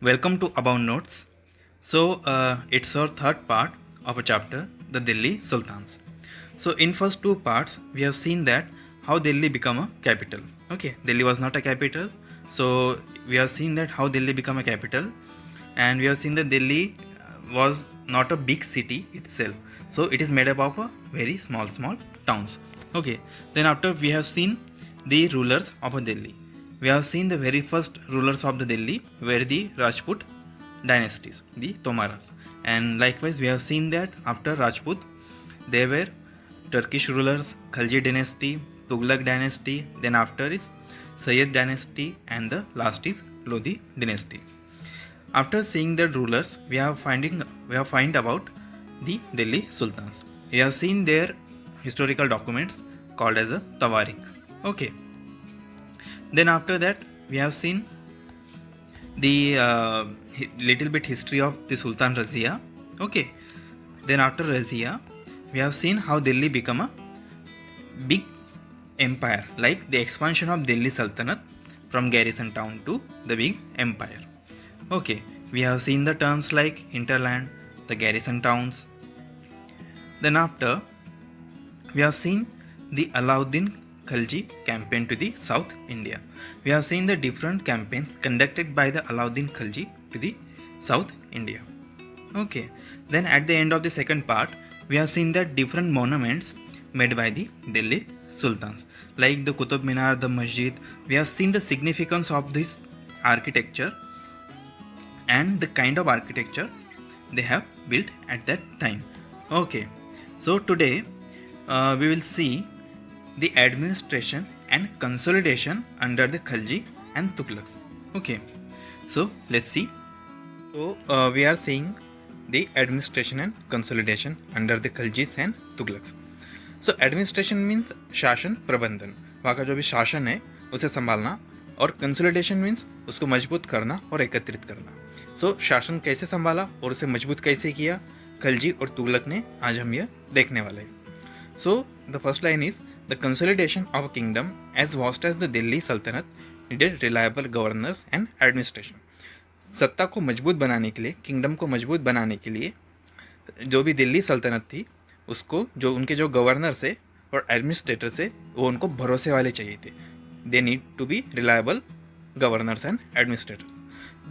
Welcome to About Notes. It's our third part of a chapter, the Delhi Sultans. So in first two parts, we have seen that how Delhi become a capital. Okay, Delhi was not a capital. So we have seen that how Delhi become a capital, and we have seen that Delhi was not a big city itself. So it is made up of a very small towns. Okay. Then after we have seen the rulers of a Delhi. We have seen the very first rulers of the Delhi were the Rajput dynasties, the Tomaras. And likewise, we have seen that after Rajput, there were Turkish rulers, Khalji dynasty, Tughlaq dynasty, then after is Sayyid dynasty, and the last is Lodi dynasty. After seeing the rulers, we have find about the Delhi Sultans. We have seen their historical documents called as a Tawarik. Okay. Then after that, we have seen the little bit history of the Sultan Razia. Okay. Then after Razia, we have seen how Delhi become a big empire, like the expansion of Delhi Sultanate from garrison town to the big empire. Okay. We have seen the terms like hinterland, the garrison towns. Then after, we have seen the Alauddin Khalji campaign to the South India. We have seen the different campaigns conducted by the Alauddin Khalji to the South India. Okay. Then at the end of the second part, we have seen that different monuments made by the Delhi Sultans, like the Qutub Minar, the Masjid. We have seen the significance of this architecture and the kind of architecture they have built at that time. Okay. So today we will see the administration and consolidation under the Khalji and Tughlaqs. Okay, so let's see. So we are seeing the administration and consolidation under the Khaljis and Tughlaqs. So administration means शासन प्रबंधन, वहाँ का जो भी शासन है उसे संभालना, और कंसोलिडेशन मीन्स उसको मजबूत करना और एकत्रित करना. सो शासन कैसे संभाला और उसे मजबूत कैसे किया, खलजी और तुगलक ने, आज हम यह देखने वाले हैं. So the first line is The consolidation of a kingdom as vast as the Delhi Sultanate needed reliable governors and administration. सत्ता को मजबूत बनाने के लिए, किंगडम को मजबूत बनाने के लिए जो भी दिल्ली सल्तनत थी उसको, जो उनके जो गवर्नर्स है और एडमिनिस्ट्रेटर से, वो उनको भरोसे वाले चाहिए थे. They need to be reliable governors and administrators.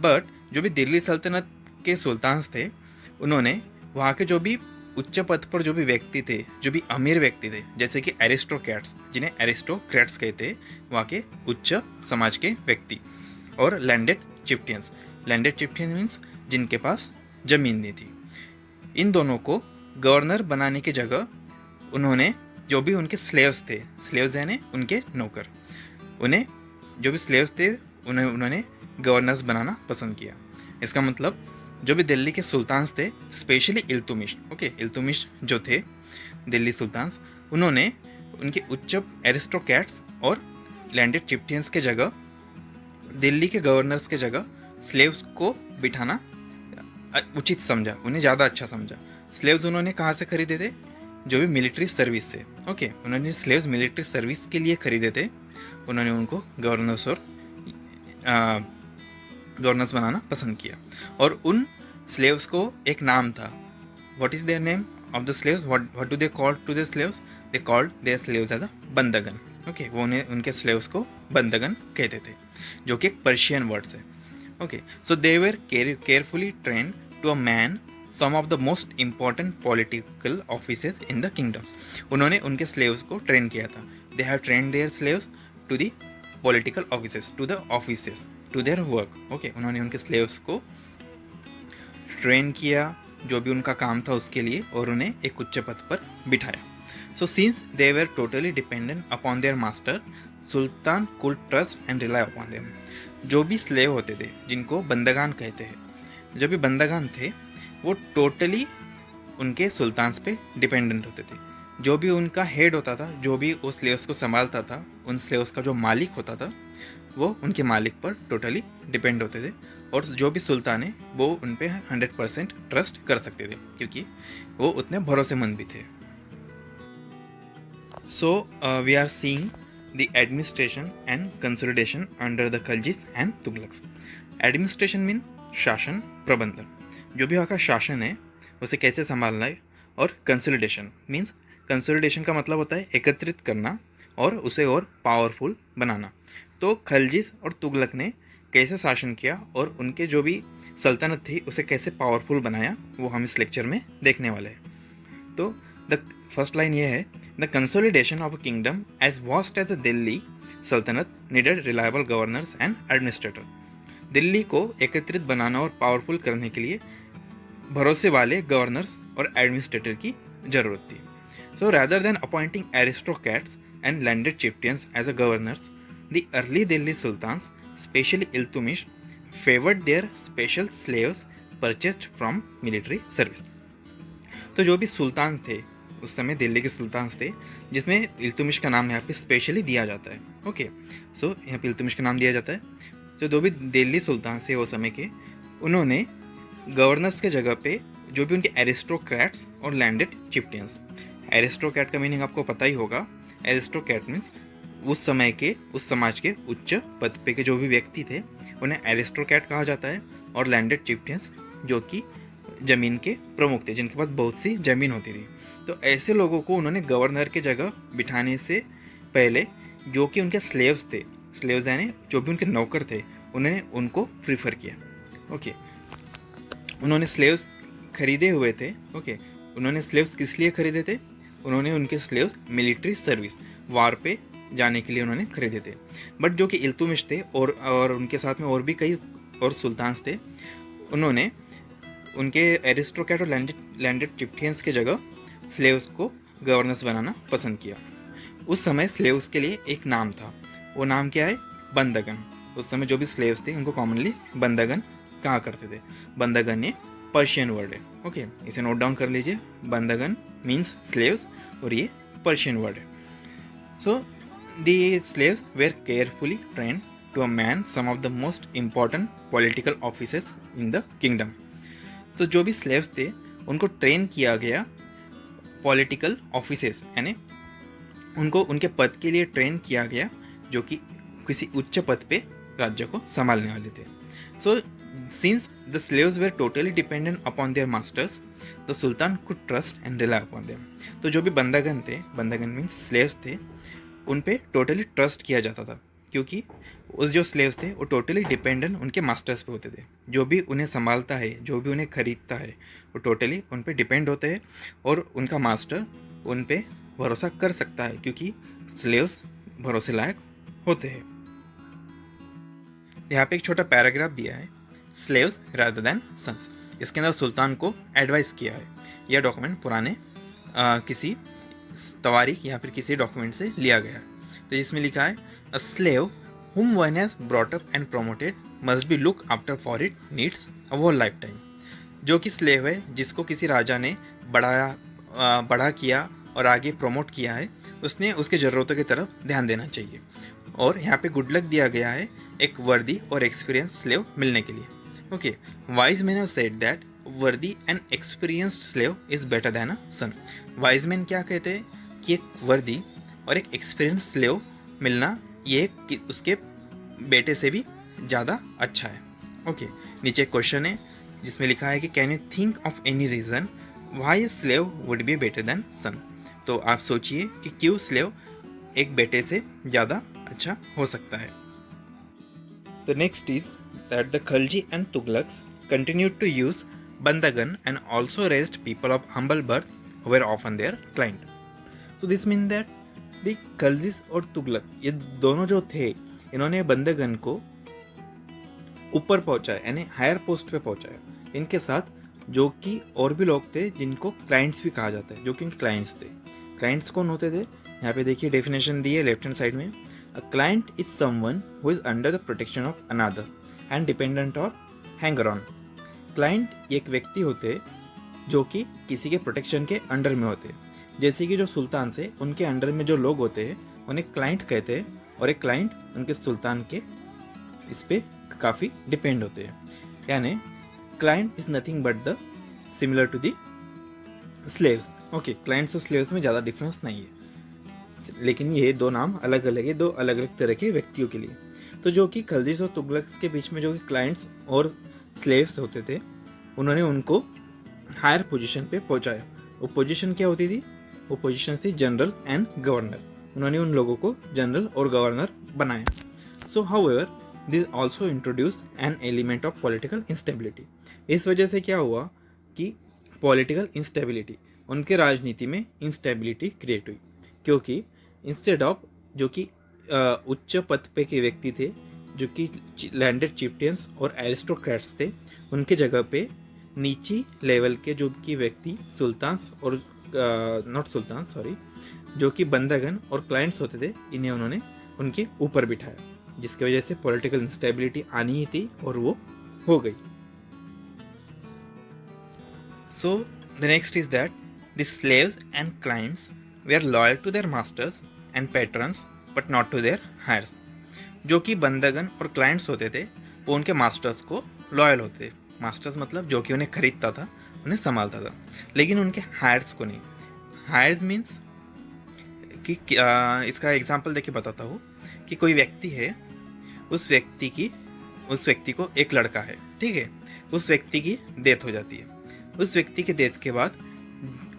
But जो भी दिल्ली सल्तनत के सुल्तान्स थे, उन्होंने वहाँ के जो भी उच्च पद पर जो भी व्यक्ति थे, जो भी अमीर व्यक्ति थे, जैसे कि एरिस्टोक्रेट्स, जिन्हें एरिस्टोक्रेट्स कहते हैं, वहाँ के उच्च समाज के व्यक्ति, और लैंडेड चिफ्टियंस. लैंडेड चिफ्टियन मीन्स जिनके पास जमीन नहीं थी. इन दोनों को गवर्नर बनाने की जगह उन्होंने जो भी उनके स्लेव्स थे, स्लेव्स यानी उनके नौकर, उन्हें जो भी स्लेव्स थे उन्होंने गवर्नर्स बनाना पसंद किया. इसका मतलब जो भी दिल्ली के सुल्तान्स थे, स्पेशली इल्तुमिश, ओके, इल्तुमिश जो थे दिल्ली सुल्तान्स, उन्होंने उनके उच्च एरिस्टोक्रेट्स और लैंडेड चिफ्टियंस के जगह, दिल्ली के गवर्नर्स के जगह स्लेव्स को बिठाना उचित समझा, उन्हें ज़्यादा अच्छा समझा. स्लेव्स उन्होंने कहाँ से खरीदे थे? जो भी मिलिट्री सर्विस से. ओके, उन्होंने स्लेव्स मिलिट्री सर्विस के लिए खरीदे थे. उन्होंने उनको गवर्नर्स और गवर्नर्स बनाना पसंद किया. और उन स्लेव्स को एक नाम था. What is their name of the slaves? What do they call to the slaves? They called their slaves as a bandagan. Okay, वो उनके स्लेव्स को बंदगन कहते थे, जो कि एक पर्शियन वर्ड्स है. Okay, so they were carefully trained to a man some of the most important political offices in the kingdoms. उन्होंने उनके स्लेव्स को ट्रेन किया था. They have trained their slaves to the political offices, to the offices, to their work. Okay, उन्होंने उनके slaves को train किया जो भी उनका काम था उसके लिए, और उन्हें एक उच्च पद पर बिठाया. So since they were totally dependent upon their master, Sultan could trust and rely upon them. जो भी स्लेव होते थे, जिनको बंदगान कहते हैं, जो भी बंदगान थे, वो टोटली उनके सुल्तान्स पे डिपेंडेंट होते थे. जो भी उनका हेड होता था, जो भी वो स्लेव्स को संभालता था, उन स्लेव्स का जो मालिक होता था, वो उनके मालिक पर टोटली डिपेंड होते थे. और जो भी सुल्तान है वो उन पे 100% ट्रस्ट कर सकते थे, क्योंकि वो उतने भरोसेमंद भी थे. So we are seeing the administration and consolidation under the Khaljis and Tughlaqs. Administration mean शासन प्रबंधन, जो भी वहाँ का शासन है उसे कैसे संभालना है, और कंसोलिडेशन मीन्स, कंसोलिडेशन का मतलब होता है एकत्रित करना और उसे और पावरफुल बनाना। तो खलजीस और तुगलक ने कैसे शासन किया और उनके जो भी सल्तनत थी उसे कैसे पावरफुल बनाया, वो हम इस लेक्चर में देखने वाले हैं। तो द फर्स्ट लाइन ये है, the consolidation of a kingdom as vast as a Delhi Sultanate needed reliable governors and administrator. Delhi को एकत्रित बनाना और पावरफुल करने के लिए भरोसे वाले गवर्नर्स और एडमिनिस्ट्रेटर की जरूरत थी। So rather than appointing aristocrats and landed chieftains as a governors, the early Delhi sultans, specially Iltutmish, favoured their special slaves purchased from military service. तो जो भी सुल्तान थे उस समय, दिल्ली के सुल्तान थे, जिसमें इल्तुमिश का नाम यहाँ पे स्पेशली दिया जाता है। ओके, सो यहाँ पे इल्तुमिश का नाम दिया जाता है। जो भी दिल्ली सुल्तान थे उस समय के, उन्होंने गवर्नर्स के जगह पे जो भी उनके एरिस्टोक्रेट्स और लैंडेड चिफ्टियंस, एरिस्टोक्रेट का मीनिंग आपको पता ही होगा। एरिस्टोक्रेट मीन्स उस समय के, उस समाज के उच्च पद पे के जो भी व्यक्ति थे उन्हें एरिस्टोक्रेट कहा जाता है, और लैंडेड चिफ्टियंस जो कि ज़मीन के प्रमुख थे, जिनके पास बहुत सी ज़मीन होती थी। तो ऐसे लोगों को उन्होंने गवर्नर की जगह बिठाने से पहले जो कि उनके स्लेव्स थे, स्लेव्स यानी जो भी उनके नौकर थे, उन्होंने उनको प्रीफर किया। ओके, उन्होंने स्लेव्स खरीदे हुए थे। ओके, उन्होंने स्लेव्स किस लिए खरीदे थे? उन्होंने उनके स्लेव्स मिलिट्री सर्विस, वार पे जाने के लिए उन्होंने खरीदे थे। बट जो कि इल्तुमिश थे और उनके साथ में और भी कई और सुल्तान्स थे, उन्होंने उनके एरिस्टोक्रेट और लैंडेड चिफ्टियंस की जगह स्लेव्स को गवर्नर्स बनाना पसंद किया। उस समय स्लेव्स के लिए एक नाम था, वो नाम क्या है? बंदगन। उस समय जो भी स्लेव्स थे उनको कॉमनली बंदगन कहा करते थे। बंदगन ये पर्शियन वर्ड है। ओके, इसे नोट डाउन कर लीजिए। बंदगन मीन्स स्लेव्स और ये पर्शियन वर्ड है। So the slaves were carefully train to a man some of the most important political offices in the kingdom. तो जो भी स्लेव्स थे उनको ट्रेन किया गया पॉलिटिकल ऑफिसेस, यानी उनको उनके पद के लिए ट्रेन किया गया, जो कि किसी उच्च पद पे राज्य को संभालने वाले थे। So since the slaves were totally dependent upon their masters, the sultan could trust and rely upon them. तो जो भी बंदगन थे, बंदगन मीन्स स्लेव्स थे, उन पे टोटली ट्रस्ट किया जाता था, क्योंकि उस जो स्लेव्स थे वो टोटली डिपेंडेंट उनके मास्टर्स पे होते थे। जो भी उन्हें संभालता है, जो भी उन्हें खरीदता है, वो टोटली उन पे डिपेंड होते हैं, और उनका मास्टर उन पे भरोसा कर सकता है, क्योंकि स्लेव्स भरोसे लायक होते हैं। यहाँ पे एक छोटा पैराग्राफ दिया है, स्लेव्स रादर देन सन्स। इसके अंदर सुल्तान को एडवाइस किया है। यह डॉक्यूमेंट पुराने किसी तवारीख या फिर किसी डॉक्यूमेंट से लिया गया है। तो जिसमें लिखा है, a slave whom one has brought up and promoted must be looked after for it needs a whole lifetime। जो कि स्लेव है, जिसको किसी राजा ने बड़ा किया और आगे प्रमोट किया है, उसने उसके ज़रूरतों की तरफ ध्यान देना चाहिए। और यहाँ पे गुड लक दिया गया है एक वर्दी और एक्सपीरियंस स्लेव मिलने के लिए। Okay, wise man have said that worthy and experienced slave is better than a son. Wise man क्या कहते हैं कि एक वर्दी और एक एक्सपीरियंस स्लेव मिलना ये उसके बेटे से भी ज़्यादा अच्छा है। ओके, नीचे एक क्वेश्चन है जिसमें लिखा है कि can you think of any reason why a slave would be better than son. तो आप सोचिए कि क्यों स्लेव एक बेटे से ज़्यादा अच्छा हो सकता है। The next is that the Khalji and Tughlaqs continued to use Bandagan and also raised people of humble birth who were often their client. So this means that the खलजीस और तुगलक, ये दोनों जो थे, इन्होंने बंदगन को ऊपर पहुंचाया, यानी हायर पोस्ट पे पहुंचाया। इनके साथ जो कि और भी लोग थे जिनको क्लाइंट्स भी कहा जाता है, जो कि इनके क्लाइंट्स थे। क्लाइंट्स कौन होते थे? यहाँ पे देखिए डेफिनेशन दी है लेफ्ट हैंड साइड में। A client is someone who is under the protection of another and dependent और हैंगर ऑन। क्लाइंट एक व्यक्ति होते जो कि किसी के प्रोटेक्शन के अंडर में होते, जैसे कि जो सुल्तान से उनके अंडर में जो लोग होते हैं उन्हें क्लाइंट कहते हैं, और एक क्लाइंट उनके सुल्तान के इस पे काफ़ी डिपेंड होते हैं। यानी client is nothing but the similar to the slaves. Okay, clients और स्लेव्स में ज़्यादा डिफरेंस नहीं है, लेकिन ये दो नाम अलग अलग है, दो अलग अलग तरह के व्यक्तियों के लिए। तो जो कि खलजीस और तुगलक के बीच में जो कि क्लाइंट्स और स्लेव्स होते थे उन्होंने उनको हायर पोजीशन पे पहुंचाया। वो पोजीशन क्या होती थी? वो पोजीशन थी जनरल एंड गवर्नर। उन्होंने उन लोगों को जनरल और गवर्नर बनाया। सो however this also introduce an element of political instability. इस वजह से क्या हुआ कि पॉलिटिकल इंस्टेबिलिटी, उनके राजनीति में इंस्टेबिलिटी क्रिएट हुई, क्योंकि इंस्टेड ऑफ जो कि उच्च पद पे के व्यक्ति थे, जो कि लैंडेड चिफ्टियंस और एरिस्टोक्रेट्स थे, उनके जगह पे नीची लेवल के जो कि व्यक्ति सुल्तान्स और नॉट सुल्तान सॉरी जो कि बंदगन और क्लाइंट्स होते थे, इन्हें उन्होंने उनके ऊपर बिठाया, जिसकी वजह से पॉलिटिकल इंस्टेबिलिटी आनी ही थी और वो हो गई। So the next is that the slaves and clients were loyal to their masters and patrons but not to their heirs. जो कि बंदगन और क्लाइंट्स होते थे वो उनके मास्टर्स को लॉयल होते थे। मास्टर्स मतलब जो कि उन्हें खरीदता था, उन्हें संभालता था, लेकिन उनके हायर्स को नहीं। हायर्स मीन्स कि इसका एग्जांपल देके बताता हूँ कि कोई व्यक्ति है, उस व्यक्ति को एक लड़का है, ठीक है। उस व्यक्ति की डेथ हो जाती है। उस व्यक्ति के डेथ के बाद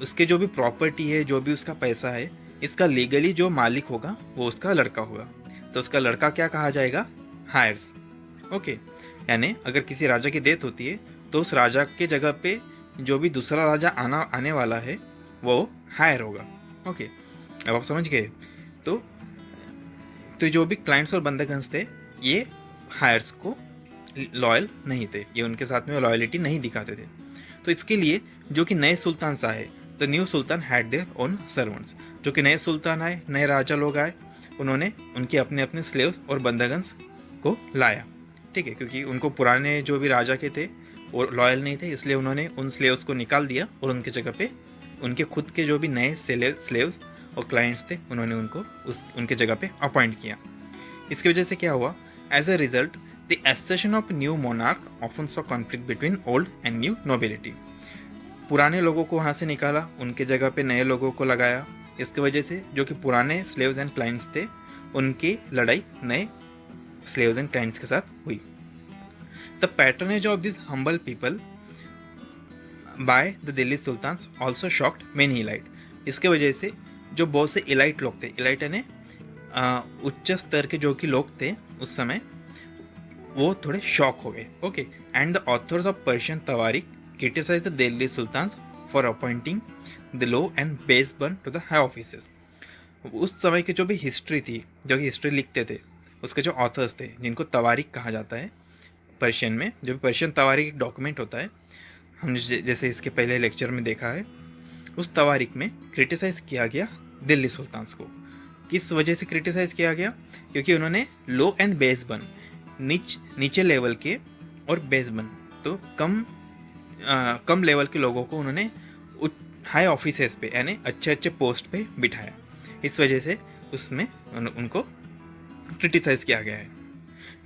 उसके जो भी प्रॉपर्टी है, जो भी उसका पैसा है, इसका लीगली जो मालिक होगा वो उसका लड़का होगा। तो उसका लड़का क्या कहा जाएगा? हायर्स। ओके, यानी अगर किसी राजा की डेथ होती है तो उस राजा के जगह पे जो भी दूसरा राजा आने वाला है वो हायर होगा। ओके, अब आप समझ गए। तो जो भी क्लाइंट्स और बंदगन्स थे ये हायर्स को लॉयल नहीं थे, ये उनके साथ में लॉयलिटी नहीं दिखाते थे। तो इसके लिए जो कि नए सुल्तान आए, the new Sultan had their own servants. जो कि नए सुल्तान आए, नए राजा लोग आए, उन्होंने उनके अपने अपने स्लेव्स और बंदगन्स को लाया, ठीक है। क्योंकि उनको पुराने जो भी राजा के थे वो लॉयल नहीं थे, इसलिए उन्होंने उन स्लेव्स को निकाल दिया और उनके जगह पे उनके खुद के जो भी नए स्लेव्स और क्लाइंट्स थे उन्होंने उनको उनके जगह पे अपॉइंट किया। इसकी वजह से क्या हुआ? As a result the accession of new monarch often saw conflict between old and new nobility. पुराने लोगों को वहाँ से निकाला, उनके जगह पे नए लोगों को लगाया। इसकी वजह से जो कि पुराने स्लेव्स एंड क्लाइंट्स थे उनकी लड़ाई नए स्लेव्स एंड क्लाइंट्स के साथ हुई। The patronage of this humble people by the Delhi sultans also shocked many elite. इसके वजह से जो बहुत से इलाइट लोग थे, इलाइट यानी उच्च स्तर के जो कि लोग थे उस समय, वो थोड़े शॉक हो गए। Okay, and the authors of Persian tawarikh criticise the Delhi sultans for appointing the low and base born to the high offices. उस समय की जो भी हिस्ट्री थी, जो कि हिस्ट्री लिखते थे, उसके जो ऑथर्स थे जिनको तवारीख कहा जाता है पर्शियन में, जो भी पर्शियन तवारीख एक डॉक्यूमेंट होता है, हम जैसे इसके पहले लेक्चर में देखा है, उस तवारीख में क्रिटिसाइज़ किया गया दिल्ली सुल्तान्स को। किस वजह से क्रिटिसाइज़ किया गया? क्योंकि उन्होंने लो एंड बेस बर्न, नीचे लेवल के और बेस बर्न तो कम लेवल के लोगों को उन्होंने हाई ऑफिसेस पे यानी अच्छे अच्छे पोस्ट पे बिठाया। इस वजह से उसमें उनको क्रिटिसाइज़ किया गया है।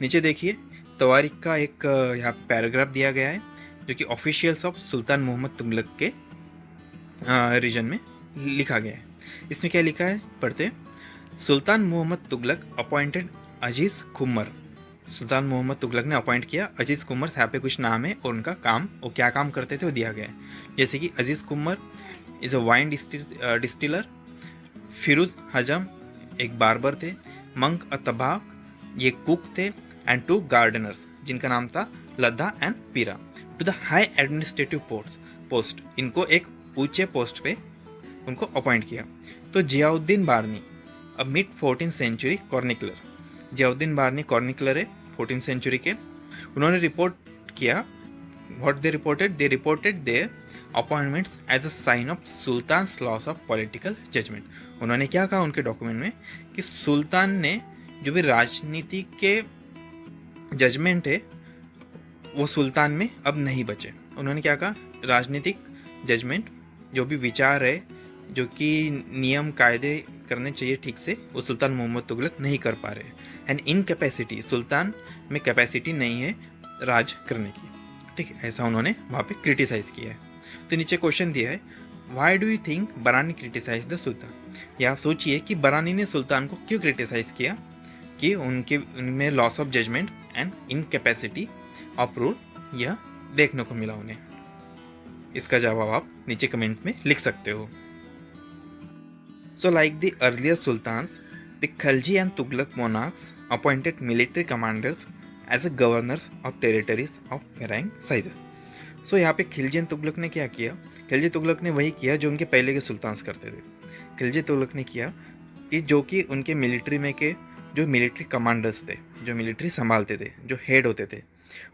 नीचे देखिए, तवारीख का एक यहाँ पैराग्राफ दिया गया है जो कि officials of sultan Mohammad Tughlaq के रीजन में लिखा गया है। इसमें क्या लिखा है, पढ़ते। सुल्तान मोहम्मद तुगलक अपॉइंटेड अजीज़ कुमर। सुल्तान मोहम्मद तुगलक ने अपॉइंट किया अजीज़ कुमर। यहाँ पे कुछ नाम है और उनका काम, वो क्या काम करते थे वो दिया गया है। जैसे कि Aziz Khammar is a wine distiller, Firoz Hajjam एक बार्बर थे, मंक अतबाक ये कुक थे, एंड 2 गार्डनर्स जिनका नाम था Ladha and Pira. To the high administrative post, इनको एक ऊंचे पोस्ट पे उनको अपॉइंट किया। तो जियाउद्दीन बारनी, अब mid 14th century chronicler, Ziauddin Barani chronicler है 14th सेंचुरी के। उन्होंने रिपोर्ट किया, what they reported their appointments as a sign of sultan's loss of political judgement. उन्होंने क्या कहा उनके डॉक्यूमेंट में कि सुल्तान ने जो भी राजनीति के जजमेंट है वो सुल्तान में अब नहीं बचे। उन्होंने क्या कहा, राजनीतिक जजमेंट जो भी विचार है, जो कि नियम कायदे करने चाहिए ठीक से, वो सुल्तान मोहम्मद तुगलक नहीं कर पा रहे। एंड इनकैपेसिटी, सुल्तान में कैपेसिटी नहीं है राज करने की, ठीक है, ऐसा उन्होंने वहाँ पे क्रिटिसाइज़ किया है। तो नीचे क्वेश्चन दिया है, वाई डू यू थिंक बरानी क्रिटिसाइज द सुल्तान। या सोचिए कि बरानी ने सुल्तान को क्यों क्रिटिसाइज़ किया कि उनमें loss of judgement and incapacity of rule यह देखने को मिला उन्हें? इसका जवाब आप नीचे कमेंट में लिख सकते हो। So like the earlier sultans, the Khalji and Tughlaq monarchs appointed military commanders as a governors of territories of varying sizes. So यहाँ पे खिलजी एंड तुगलक ने क्या किया? खिलजी तुगलक ने वही किया जो उनके पहले के सुल्तान्स करते थे। खिलजी तुगलक ने किया कि जो कि उनके मिलिट्री में के जो मिलिट्री कमांडर्स थे, जो मिलिट्री संभालते थे, जो हेड होते थे,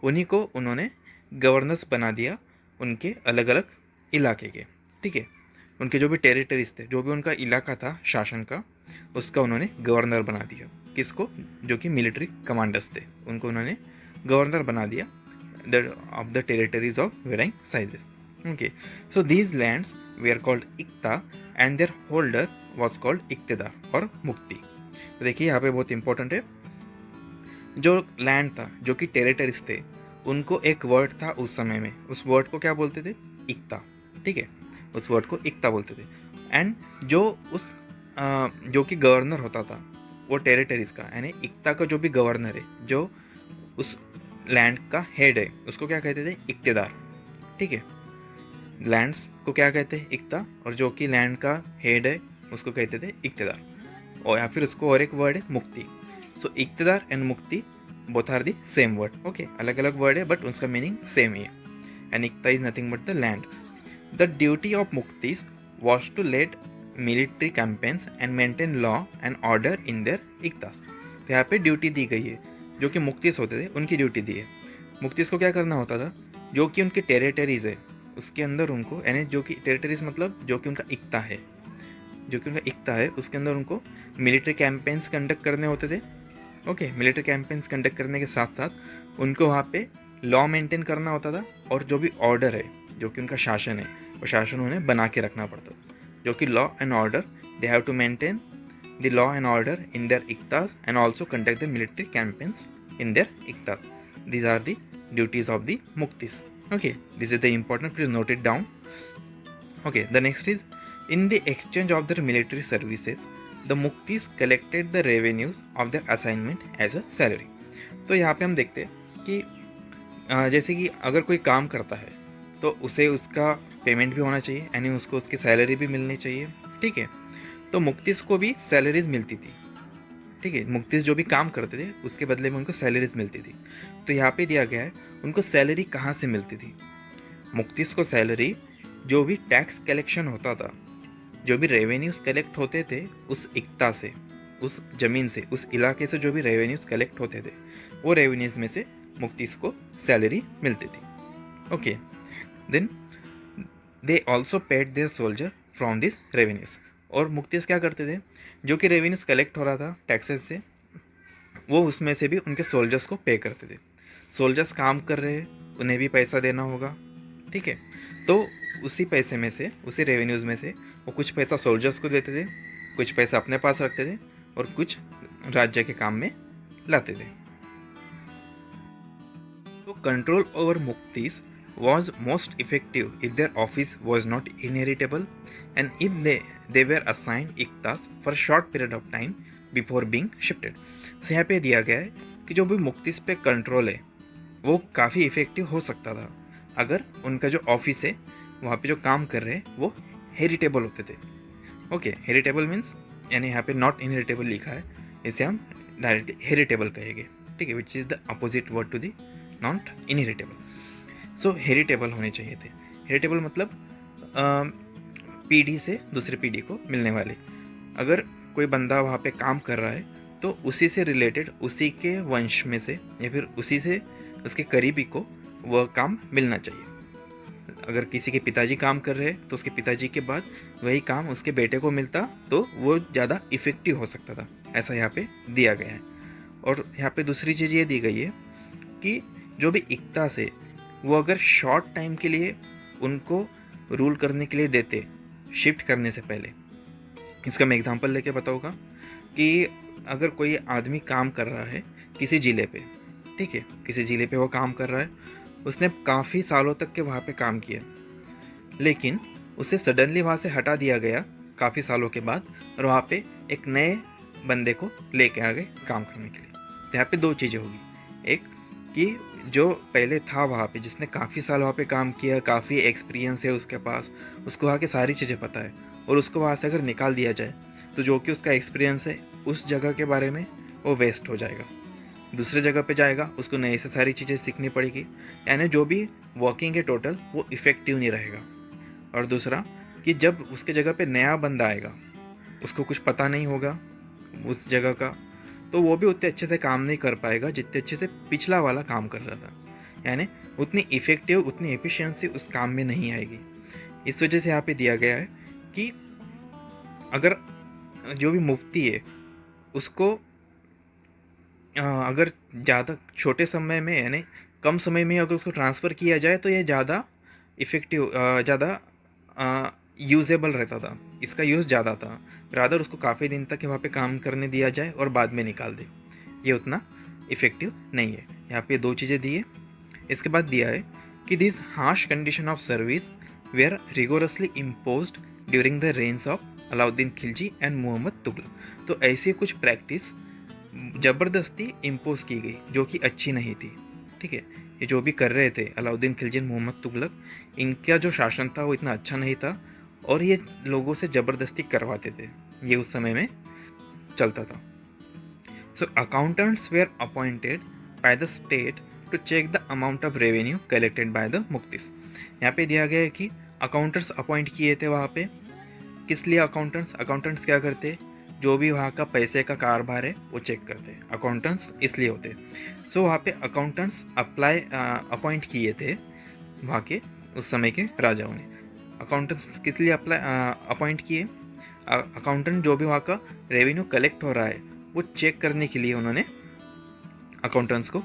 उन्हीं को उन्होंने गवर्नर्स बना दिया उनके अलग अलग इलाके के। ठीक है, उनके जो भी टेरिटरीज थे, जो भी उनका इलाका था शासन का, उसका उन्होंने गवर्नर बना दिया। किसको? जो कि मिलिट्री कमांडर्स थे, उनको उन्होंने गवर्नर बना दिया of the territories of varying sizes. Okay, so these lands they are called iqta and their holder was called iqtadar और मुक्ति। तो देखिए यहाँ पे बहुत इंपॉर्टेंट है, जो लैंड था, जो कि टेरिटरीज थे, उनको एक वर्ड था उस समय में, उस वर्ड को क्या बोलते थे? इक्ता। ठीक है, उस वर्ड को इक्ता बोलते थे। एंड जो कि गवर्नर होता था वो टेरिटरीज का, यानी इक्ता का जो भी गवर्नर है, जो उस लैंड का हेड है, उसको क्या कहते थे? इक्तेदार। ठीक है, लैंड्स को क्या कहते हैं? इक्ता, और जो कि लैंड का हेड है उसको कहते थे इक्तेदार, और या फिर उसको और एक वर्ड है muqti. So iqtadar and muqti both are the same word. Okay, अलग अलग वर्ड है बट उसका मीनिंग सेम ही है। And iqta is nothing but the land. The duty of muktis was to lead military campaigns and maintain law and order in their iktas. तो यहाँ पे duty दी गई है, जो कि मुक्तिस होते थे उनकी ड्यूटी दी है। मुक्तिस को क्या करना होता था? जो कि उनके टेरिटरीज है उसके अंदर उनको, यानी जो कि टेरिटरीज मतलब जो कि उनका इक्ता है, जो कि उनका इक्ता है उसके अंदर उनको मिलिट्री कैंपेन्स कंडक्ट करने होते थे। ओके, मिलिट्री कैंपेन्स कंडक्ट करने के साथ साथ उनको वहाँ पे लॉ मेंटेन करना होता था, और जो भी ऑर्डर है, जो कि उनका शासन है, वो शासन उन्हें बना के रखना पड़ता, जो कि law and order, they have to maintain the law and order in their iqtas and also conduct the military campaigns in their iqtas. These are the duties of the muqtis. Okay, this is the important, please note it down. Okay, the next is in the exchange of their military services the muqtis collected the revenues of their assignment as a salary. तो यहाँ पे हम देखते हैं कि जैसे कि अगर कोई काम करता है तो उसे उसका पेमेंट भी होना चाहिए, यानी उसको उसकी सैलरी भी मिलनी चाहिए। ठीक है, तो मुक्तिस को भी सैलरीज मिलती थी। ठीक है, मुक्तिस जो भी काम करते थे उसके बदले में उनको सैलरीज मिलती थी। तो यहाँ पे दिया गया है उनको सैलरी कहाँ से मिलती थी। मुक्तिस को सैलरी जो भी टैक्स कलेक्शन होता था, जो भी रेवेन्यूज कलेक्ट होते थे उस इक्ता से, उस ज़मीन से, उस इलाके से जो भी रेवेन्यूज कलेक्ट होते थे, वो रेवेन्यूज में से मुक्तिस को सैलरी मिलती थी। Okay, then they also paid their soldier from this revenues. और मुक्तिस क्या करते थे? जो कि रेवेन्यूज कलेक्ट हो रहा था टैक्सेस से, वो उसमें से भी उनके सोल्जर्स को पे करते थे। सोल्जर्स काम कर रहे हैं, उन्हें भी पैसा देना होगा। ठीक है, तो उसी पैसे में से, उसी रेवेन्यूज में से वो कुछ पैसा सोल्जर्स को देते थे, कुछ पैसा अपने पास रखते थे, और कुछ राज्य के काम में लाते थे। तो control over muqtis was most effective if their office was not inheritable and if they were assigned iktas for a short period of time before being shifted. So यहाँ पे दिया गया है कि जो भी मुक्तिस पे कंट्रोल है वो काफ़ी इफेक्टिव हो सकता था अगर उनका जो ऑफिस है, वहाँ पे जो काम कर रहे हैं, वो हेरिटेबल होते थे। ओके, हेरिटेबल मीन्स यानी यहाँ पे नॉट इनहेरिटेबल लिखा है, इसे हम डायरेक्टली हेरिटेबल कहेंगे। ठीक है, which is the opposite word to the not inheritable. So heritable होने चाहिए थे। हेरिटेबल मतलब पीढ़ी से दूसरी पीढ़ी को मिलने वाले। अगर कोई बंदा वहाँ पे काम कर रहा है तो उसी से रिलेटेड, उसी के वंश में से या फिर उसी से उसके करीबी को वह काम मिलना चाहिए। अगर किसी के पिताजी काम कर रहे हैं तो उसके पिताजी के बाद वही काम उसके बेटे को मिलता तो वो ज़्यादा इफ़ेक्टिव हो सकता था, ऐसा यहाँ पे दिया गया है। और यहाँ पे दूसरी चीज़ ये दी गई है कि जो भी इक्ता से वो अगर शॉर्ट टाइम के लिए उनको रूल करने के लिए देते, शिफ्ट करने से पहले। इसका मैं एग्जांपल लेके बताऊँगा कि अगर कोई आदमी काम कर रहा है किसी ज़िले पे, ठीक है, किसी ज़िले पे वो काम कर रहा है, उसने काफ़ी सालों तक के वहाँ पे काम किया, लेकिन उसे सडनली वहाँ से हटा दिया गया काफ़ी सालों के बाद, और वहाँ पे एक नए बंदे को लेके आ गए काम करने के लिए। तो यहाँ पे दो चीज़ें होगी, एक कि जो पहले था वहाँ पे, जिसने काफ़ी साल वहाँ पे काम किया, काफ़ी एक्सपीरियंस है उसके पास, उसको वहाँ की सारी चीज़ें पता है, और उसको वहाँ से अगर निकाल दिया जाए तो जो कि उसका एक्सपीरियंस है उस जगह के बारे में वो वेस्ट हो जाएगा। दूसरे जगह पे जाएगा, उसको नए से सारी चीज़ें सीखनी पड़ेगी, यानी जो भी वर्किंग है टोटल वो इफ़ेक्टिव नहीं रहेगा। और दूसरा कि जब उसके जगह पे नया बंदा आएगा, उसको कुछ पता नहीं होगा उस जगह का, तो वो भी उतने अच्छे से काम नहीं कर पाएगा जितने अच्छे से पिछला वाला काम कर रहा था, यानी उतनी इफ़ेक्टिव, उतनी एफिशिएंसी उस काम में नहीं आएगी। इस वजह से यहाँ पे दिया गया है कि अगर जो भी मुफ्ती है उसको अगर ज़्यादा छोटे समय में, यानी कम समय में अगर उसको ट्रांसफ़र किया जाए तो ये ज़्यादा इफ़ेक्टिव, ज़्यादा यूज़ेबल रहता था, इसका यूज़ ज़्यादा था। रादर उसको काफ़ी दिन तक वहाँ पे काम करने दिया जाए और बाद में निकाल दे, ये उतना इफ़ेक्टिव नहीं है। यहाँ पे 2 चीज़ें दी है। इसके बाद दिया है कि this harsh condition of service were rigorously imposed during the रेंज ऑफ अलाउद्दीन खिलजी एंड मोहम्मद तुगलक। तो ऐसी कुछ प्रैक्टिस ज़बरदस्ती इम्पोज की गई जो कि अच्छी नहीं थी। ठीक है, ये जो भी कर रहे थे अलाउद्दीन खिलजी, मोहम्मद तुगलक, इनका जो शासन था वो इतना अच्छा नहीं था और ये लोगों से ज़बरदस्ती करवाते थे, ये उस समय में चलता था। So accountants were appointed by the state to check the amount of revenue collected by the muqtis. यहाँ पे दिया गया है कि अकाउंटेंट्स अपॉइंट किए थे वहाँ पे। किस लिए अकाउंटेंट्स क्या करते, जो भी वहाँ का पैसे का कारोबार है वो चेक करते हैं, अकाउंटेंट्स इसलिए होते। सो वहाँ पे अकाउंटेंट्स अपॉइंट किए थे वहाँ के उस समय के राजाओं ने। अकाउंटेंट्स किस लिए अपॉइंट किए, अकाउंटेंट जो भी वहाँ का रेवेन्यू कलेक्ट हो रहा है वो चेक करने के लिए उन्होंने अकाउंटेंट्स को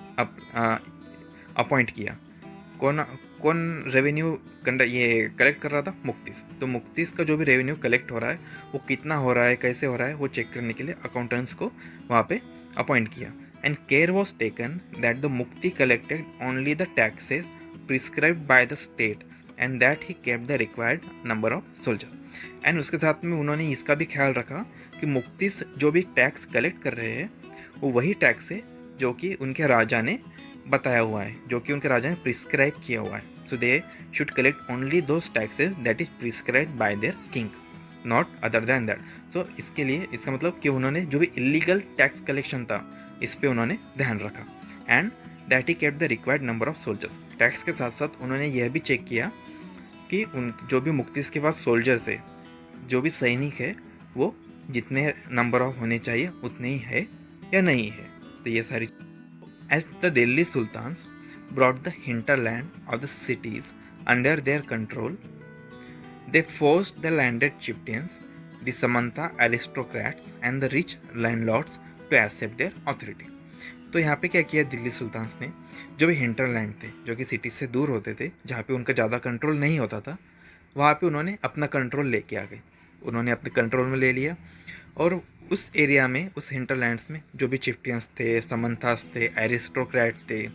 अपॉइंट किया। कौन रेवेन्यू ये कलेक्ट कर रहा था, मुफ्तीस। तो मुफ्तीस का जो भी रेवेन्यू कलेक्ट हो रहा है वो कितना हो रहा है, कैसे हो रहा है, वो चेक करने के लिए अकाउंटेंट्स को वहाँ पे अपॉइंट किया। And care was taken that the Mufti collected only the taxes prescribed bye the state and that he kept the required number of soldiers. And उसके साथ में उन्होंने इसका भी ख्याल रखा कि मुफ्तीस जो भी टैक्स कलेक्ट कर रहे हैं वो वही टैक्स है जो कि उनके राजा ने बताया हुआ है, जो कि उनके राजा ने प्रिस्क्राइब किया हुआ है। So they should collect only those taxes that is prescribed by their king, not other than that. So इसके लिए, इसका मतलब कि उन्होंने जो भी इलीगल टैक्स कलेक्शन था इस पे उन्होंने ध्यान रखा। And that he kept the required number of soldiers. Tax के साथ साथ उन्होंने यह भी चेक किया कि उन जो भी मुफ्तीस के पास सोल्जर्स है, जो भी सैनिक है, वो जितने नंबर ऑफ होने चाहिए उतने ही है या नहीं है। तो ये सारी As the Delhi Sultans brought the hinterland of the cities under their control, they forced the landed chieftains, the Samanta aristocrats and the rich landlords to accept their authority. तो यहाँ पे क्या किया दिल्ली सुल्तान्स ने, जो भी हिंटरलैंड थे, जो कि सिटीज से दूर होते थे, जहाँ पे उनका ज़्यादा कंट्रोल नहीं होता था, वहाँ पे उन्होंने अपना कंट्रोल लेके आ गए, उन्होंने अपने कंट्रोल में ले लिया। और उस एरिया में, उस हिंटरलैंड्स में जो भी चिफ्टियंस थे, समंथास थे, एरिस्टोक्रेट थे,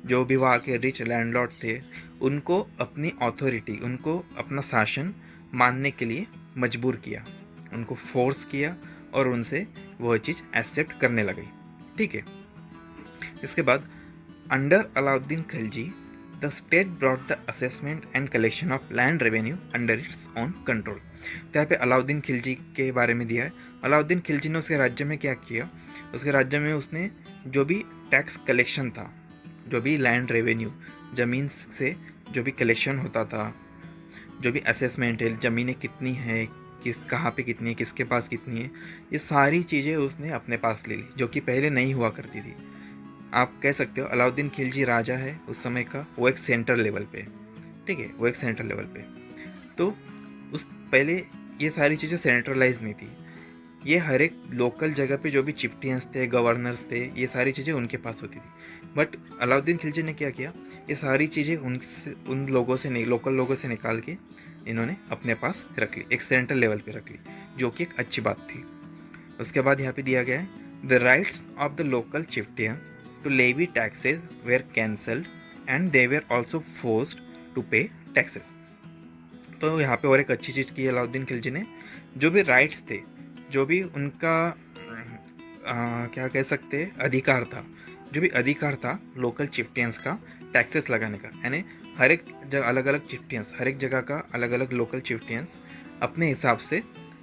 जो भी वहाँ के रिच लैंडलॉर्ड थे, उनको अपनी अथॉरिटी, उनको अपना शासन मानने के लिए मजबूर किया, उनको फोर्स किया और उनसे वह चीज़ एक्सेप्ट करने लगी। ठीक है, इसके बाद under Alauddin Khilji the state brought the assessment and collection of land revenue under its on control. तो यहाँ पे अलाउद्दीन खिलजी के बारे में दिया है। अलाउद्दीन खिलजी ने उसके राज्य में क्या किया, उसके राज्य में उसने जो भी टैक्स कलेक्शन था, जो भी लैंड रेवेन्यू, ज़मीन से जो भी कलेक्शन होता था, जो भी असेसमेंट है, ज़मीनें कितनी है, कहाँ पे कितनी है, किसके पास कितनी है, ये सारी चीज़ें उसने अपने पास ले ली, जो कि पहले नहीं हुआ करती थी। आप कह सकते हो अलाउद्दीन खिलजी राजा है उस समय का, वो एक सेंट्रल लेवल पे, ठीक है, वो एक सेंट्रल लेवल पे। तो उस पहले ये सारी चीज़ें सेंट्रलाइज नहीं थी, ये हर एक लोकल जगह पे जो भी चिफ्टियंस थे, गवर्नर्स थे, ये सारी चीज़ें उनके पास होती थी। बट अलाउद्दीन खिलजी ने क्या किया, ये सारी चीज़ें उन लोगों से नहीं, लोकल लोगों से निकाल के इन्होंने अपने पास रख ली, एक सेंट्रल लेवल पे रख ली, जो कि एक अच्छी बात थी। उसके बाद यहाँ पे दिया गया है the rights of the local chieftains to levy taxes were cancelled and they were also forced to pay taxes. तो यहाँ पे और एक अच्छी चीज़ की अलाउद्दीन खिलजी ने, जो भी राइट्स थे, जो भी उनका क्या कह सकते हैं अधिकार था, जो भी अधिकार था लोकल चिफ्टियंस का टैक्सेस लगाने का, यानी हर एक जगह अलग अलग चिफ्टियंस, हर एक जगह का अलग अलग लोकल चिफ्टियंस अपने हिसाब से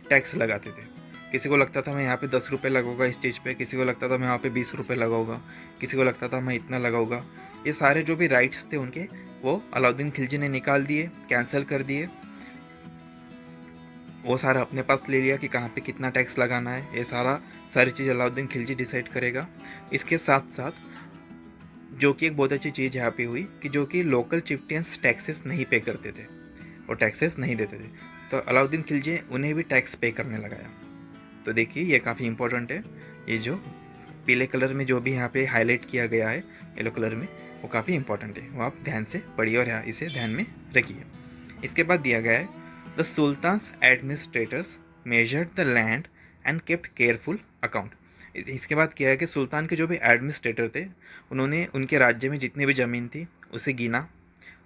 टैक्स लगाते थे। किसी को लगता था मैं यहाँ पे 10 रुपये लगाऊंगा इस चीज़ पे, किसी को लगता था मैं यहाँ पे 20 रुपये लगाऊंगा, किसी को लगता था मैं इतना लगाऊंगा। ये सारे जो भी राइट्स थे उनके वो अलाउद्दीन खिलजी ने निकाल दिए, कैंसिल कर दिए। वो सारा अपने पास ले लिया कि कहाँ पे कितना टैक्स लगाना है, ये सारी चीज़ अलाउद्दीन खिलजी डिसाइड करेगा। इसके साथ साथ जो कि एक बहुत अच्छी चीज़ यहाँ पे हुई कि जो कि लोकल चिफ्टियंस टैक्सेस नहीं पे करते थे और टैक्सेस नहीं देते थे, तो अलाउद्दीन खिलजी उन्हें भी टैक्स पे करने लगाया। तो देखिए ये काफ़ी इंपॉर्टेंट है, ये जो पीले कलर में जो भी यहाँ पे हाईलाइट किया गया है येलो कलर में, वो काफ़ी इंपॉर्टेंट है, वो आप ध्यान से पढ़िए और यहाँ इसे ध्यान में रखिए। इसके बाद दिया गया है the sultans administrators measured the land and kept careful account. इसके बाद किया है कि सुल्तान के जो भी एडमिनिस्ट्रेटर थे उन्होंने उनके राज्य में जितनी भी ज़मीन थी उसे गिना,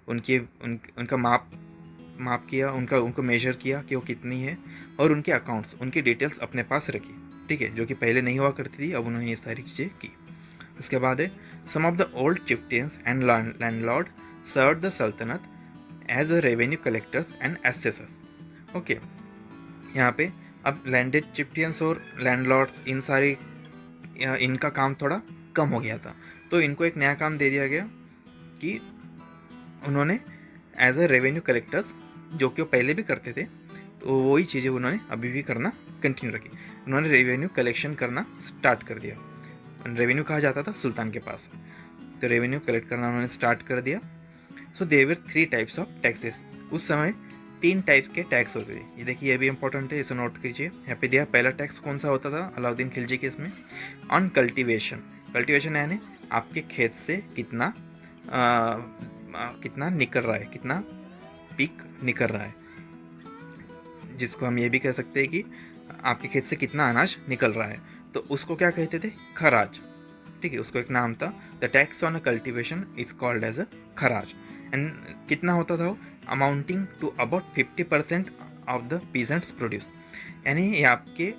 उनका माप किया, उनको मेजर किया कि वो कितनी है, और उनके अकाउंट्स, उनकी डिटेल्स अपने पास रखी, ठीक है, जो कि पहले नहीं हुआ करती थी, अब उन्होंने ये सारी चीज़ें की। उसके बाद है some of the old chieftains and landlord serve the Sultanat as a revenue collectors and assessors. Okay, यहाँ पे अब लैंडेड चिफ्टियंस और लैंडलॉर्ड्स इनका काम थोड़ा कम हो गया था, तो इनको एक नया काम दे दिया गया कि उन्होंने एज अ रेवेन्यू कलेक्टर्स, जो कि वो पहले भी करते थे, तो वही चीज़ें उन्होंने अभी भी करना कंटिन्यू रखी। उन्होंने रेवेन्यू कलेक्शन करना स्टार्ट कर दिया। रेवेन्यू कहा जाता था सुल्तान के पास, तो रेवेन्यू कलेक्ट करना उन्होंने स्टार्ट कर दिया। So there were 3 types of taxes. उस समय 3 टाइप के टैक्स होते थे। ये देखिए, ये भी इंपॉर्टेंट है, इसे नोट कीजिए। यहाँ पे दिया पहला टैक्स कौन सा होता था अलाउद्दीन खिलजी के इसमें, ऑन कल्टीवेशन। कल्टीवेशन यानी आपके खेत से कितना निकल रहा है, कितना पीक निकल रहा है, जिसको हम ये भी कह सकते हैं कि आपके खेत से कितना अनाज निकल रहा है, तो उसको क्या कहते थे, खराज, ठीक है, उसको एक नाम था। The tax on a cultivation is called as a kharaj. And कितना होता था वो, amounting to about 50% of the peasants produce, यानी ये आपके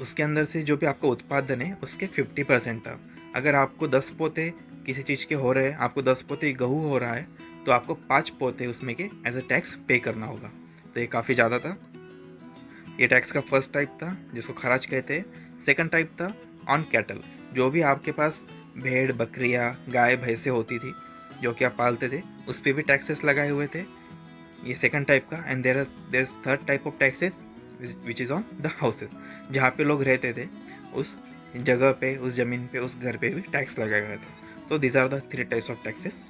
उसके अंदर से जो भी आपका उत्पादन है उसके 50% था। अगर आपको 10 पोते किसी चीज़ के हो रहे हैं, आपको 10 पोते गेहूँ हो रहा है, तो आपको 5 पोते उसमें के एज अ टैक्स पे करना होगा। तो ये काफ़ी ज़्यादा था। ये टैक्स का फर्स्ट टाइप था जिसको खराज कहते हैं। सेकंड टाइप था ऑन कैटल, जो भी आपके पास भेड़ बकरियाँ गाय भैंसें होती थी जो कि आप पालते थे, उस पर भी टैक्सेस लगाए हुए थे। ये सेकंड टाइप का। And there is third type of taxes which is on the houses, जहाँ पे लोग रहते थे उस जगह पे, उस ज़मीन पे, उस घर पे भी टैक्स लगाया गया था। तो these are the 3 types of taxes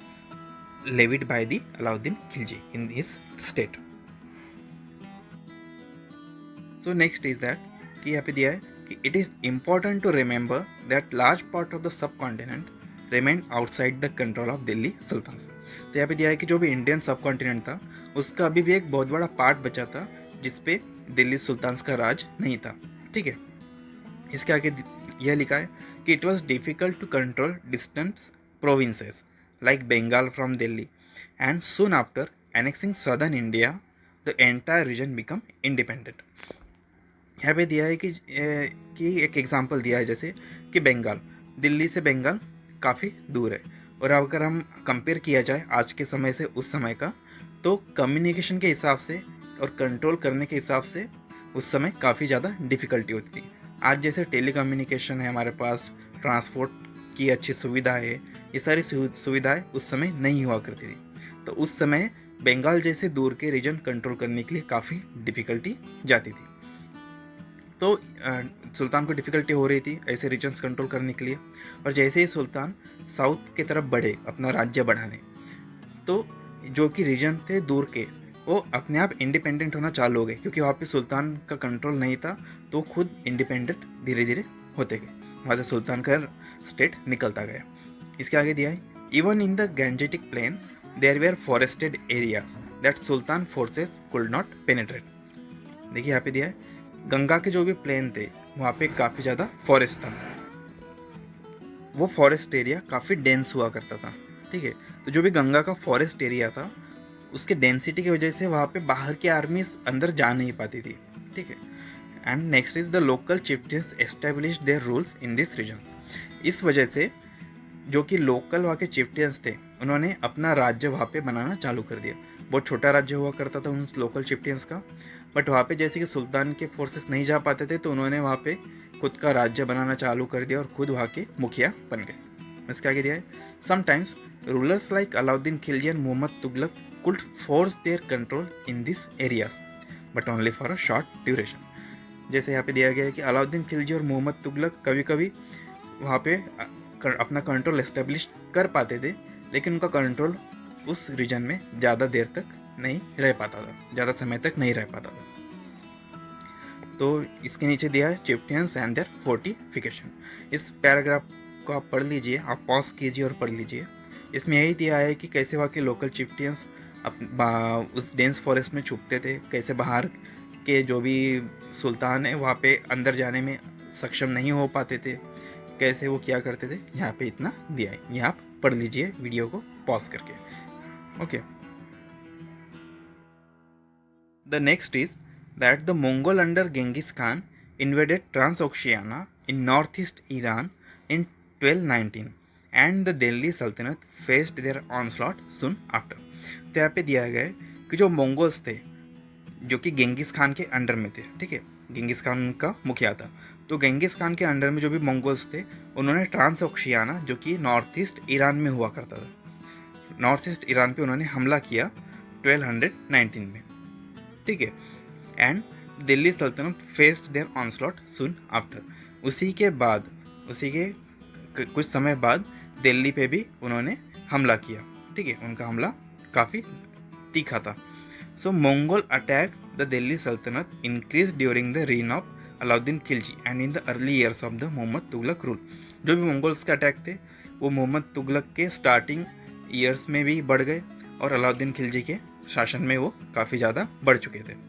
levied by the Alauddin Khilji in his state. So next is that कि यहाँ पे दिया है कि it is important to remember that large part of the subcontinent remained outside the control of Delhi Sultans. तो यहाँ पे दिया है कि जो भी इंडियन सब कॉन्टिनेंट था उसका अभी भी एक बहुत बड़ा पार्ट बचा था जिसपे दिल्ली सुल्तान्स का राज नहीं था, ठीक है। इसके आगे यह लिखा है कि it was difficult to control distant provinces like Bengal from Delhi, and soon after annexing southern India, the entire region become independent. यहाँ पे दिया है कि एक एग्जांपल दिया है जैसे कि बंगाल, दिल्ली से बंगाल काफ़ी दूर है, और अगर हम कंपेयर किया जाए आज के समय से उस समय का, तो कम्युनिकेशन के हिसाब से और कंट्रोल करने के हिसाब से उस समय काफ़ी ज़्यादा डिफ़िकल्टी होती थी। आज जैसे टेली कम्युनिकेशन है हमारे पास, ट्रांसपोर्ट की अच्छी सुविधा है, ये सारी सुविधाएं उस समय नहीं हुआ करती थी। तो उस समय बंगाल जैसे दूर के रीजन कंट्रोल करने के लिए काफ़ी डिफ़िकल्टी जाती थी। तो सुल्तान को डिफ़िकल्टी हो रही थी ऐसे रीजन्स कंट्रोल करने के लिए, और जैसे ही सुल्तान साउथ की तरफ बढ़े अपना राज्य बढ़ाने, तो जो कि रीजन थे दूर के वो अपने आप इंडिपेंडेंट होना चालू हो गए, क्योंकि वहाँ पे सुल्तान का कंट्रोल नहीं था, तो खुद इंडिपेंडेंट धीरे धीरे होते गए, वहाँ से सुल्तान का स्टेट निकलता गया। इसके आगे दिया है even in the Gangetic plain there were forested areas that sultan forces could not penetrate. देखिए यहाँ पे दिया है गंगा के जो भी प्लेन थे वहाँ पे काफ़ी ज़्यादा फॉरेस्ट था, वो फॉरेस्ट एरिया काफ़ी डेंस हुआ करता था, ठीक है। तो जो भी गंगा का फॉरेस्ट एरिया था उसके डेंसिटी की वजह से वहाँ पे बाहर की आर्मीज अंदर जा नहीं पाती थी, ठीक है। And next is the local chieftains establish their rules in this region. इस वजह से जो कि लोकल वहाँ के चिफ्टियंस थे, उन्होंने अपना राज्य वहाँ पे बनाना चालू कर दिया। बहुत छोटा राज्य हुआ करता था उन लोकल चिफ्टियंस का, बट वहाँ पे जैसे कि सुल्तान के फोर्सेस नहीं जा पाते थे, तो उन्होंने वहाँ पे खुद का राज्य बनाना चालू कर दिया और खुद वहाँ के मुखिया बन गए। इसके आगे दिया है, sometimes rulers like Alauddin Khilji and Mohammad Tughlaq could force their control in this areas but only for a short duration. जैसे यहाँ पे दिया गया है कि अलाउद्दीन खिलजी और मोहम्मद तुगलक कभी कभी वहाँ पे अपना कंट्रोल एस्टेब्लिश कर पाते थे, लेकिन उनका कंट्रोल उस रीजन में ज़्यादा देर तक नहीं रह पाता था, ज़्यादा समय तक नहीं रह पाता था। तो इसके नीचे दिया है चिफ्टियंस एंड देयर फोर्टिफिकेशन। इस पैराग्राफ को आप पढ़ लीजिए, आप पॉज कीजिए और पढ़ लीजिए। इसमें यही दिया है कि कैसे वहाँ के लोकल चिफ्टियंस उस डेंस फॉरेस्ट में छुपते थे, कैसे बाहर के जो भी सुल्तान है वहाँ पे अंदर जाने में सक्षम नहीं हो पाते थे, कैसे वो क्या करते थे। यहाँ पे इतना दिया है, ये आप पढ़ लीजिए वीडियो को पॉज करके। Okay, the next is that the Mongol under Genghis Khan invaded Transoxiana in northeast Iran in 1219 and the Delhi Sultanate faced their onslaught soon after। तो यहाँ पे दिया गया है कि जो मंगोल्स थे जो कि गेंगिस खान के अंडर में थे, ठीक है, गेंगिस खान उनका मुखिया था, तो गेंगिस खान के अंडर में जो भी मंगोल्स थे उन्होंने ट्रांसओक्शियाना जो कि नॉर्थ ईस्ट ईरान में हुआ करता था, नॉर्थ ईस्ट ईरान पे उन्होंने हमला किया 1219 में, ठीक है। And Delhi sultanate faced their onslaught soon after. उसी के कुछ समय बाद दिल्ली पे भी उन्होंने हमला किया, ठीक है, उनका हमला काफ़ी तीखा था। So Mongol attack the Delhi sultanate increase during the reign of Alauddin Khilji and in the early years of the Mohammad Tughlaq rule. जो भी मंगोल्स के अटैक थे वो मोहम्मद तुगलक के स्टार्टिंग ईयर्स में भी बढ़ गए और अलाउद्दीन खिलजी के शासन में वो काफ़ी ज़्यादा बढ़ चुके थे।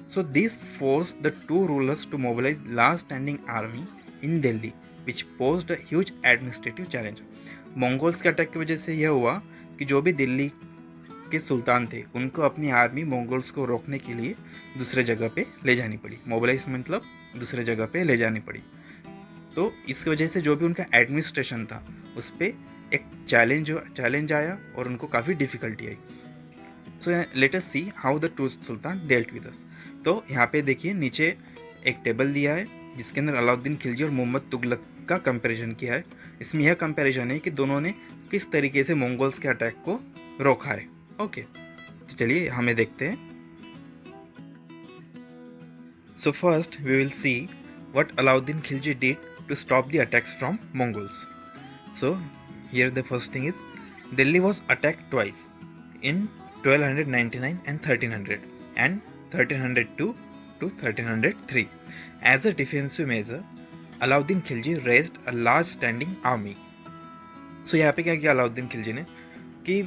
So this forced the two rulers to mobilize large standing army in Delhi, which posed a huge administrative challenge। Mongols के अटैक की वजह से यह हुआ कि जो भी दिल्ली के सुल्तान थे उनको अपनी आर्मी मंगोल्स को रोकने के लिए दूसरे जगह पे ले जानी पड़ी। मोबिलाइज मतलब दूसरे जगह पे ले जानी पड़ी। तो इसकी वजह से जो भी उनका एडमिनिस्ट्रेशन था उस पर एक चैलेंज आया और उनको काफ़ी difficulty I. So let us see how the two Sultan dealt with us. तो यहाँ पे देखिए नीचे एक टेबल दिया है जिसके अंदर अलाउद्दीन खिलजी और मोहम्मद तुगलक का कंपैरिजन किया है। इसमें यह कंपैरिजन है कि दोनों ने किस तरीके से मंगोल्स के अटैक को रोका है। ओके, तो चलिए हमें देखते हैं। So first we will see what Alauddin Khilji did to stop the attacks from Mongols. So here the first thing is Delhi was attacked twice in 1299 and 1300 and 1302 to 1303। As a defensive measure, Alauddin Khilji raised a large standing army। So यहाँ पे क्या किया अलाउद्दीन खिलजी ने कि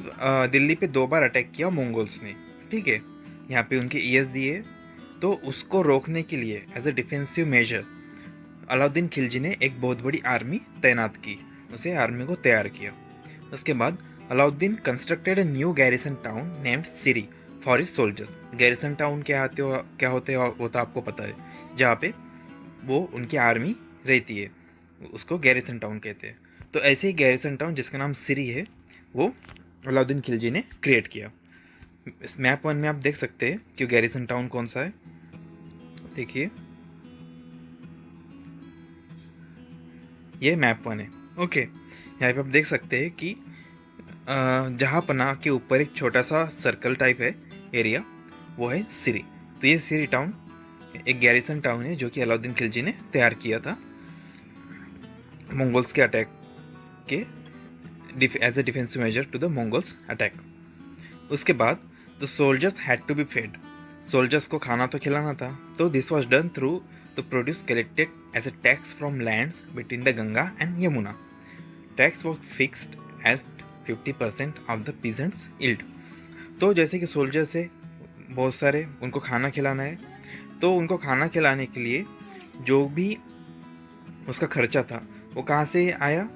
दिल्ली पे 2 बार attack किया Mongols ने, ठीक है, यहाँ पे उनके ईयर्स दिए। तो उसको रोकने के लिए as a defensive measure Alauddin Khilji ने एक बहुत बड़ी आर्मी तैनात की, उसे आर्मी को तैयार किया। उसके बाद Alauddin constructed a new garrison town named Siri for his soldiers. Garrison town क्या होते हैं वो तो आपको पता है, जहाँ पे वो उनकी आर्मी रहती है उसको गैरिसन टाउन कहते हैं। तो ऐसे ही गैरिसन टाउन जिसका नाम सिरी है वो अलाउद्दीन खिलजी ने क्रिएट किया। इस मैप 1 में आप देख सकते हैं कि गैरिसन टाउन कौन सा है। देखिए ये मैप 1 है। ओके, यहाँ पे आप देख सकते हैं कि जहाँ पना के ऊपर एक छोटा सा सर्कल टाइप है एरिया, वो है सिरी। तो ये सिरी टाउन एक गैरिसन टाउन है जो कि अलाउद्दीन खिलजी ने तैयार किया था मंगोल्स के अटैक के as a defensive measure to the Mongols attack. उसके बाद the soldiers had to be fed. Soldiers को खाना तो खिलाना था, तो this was done through the produce collected as a tax from lands between the Ganga and Yamuna. Tax was fixed as 50% of the peasants yield. तो जैसे कि सोल्जर से बहुत सारे उनको खाना खिलाना है, तो उनको खाना खिलाने के लिए जो भी उसका खर्चा था वो कहाँ से आया,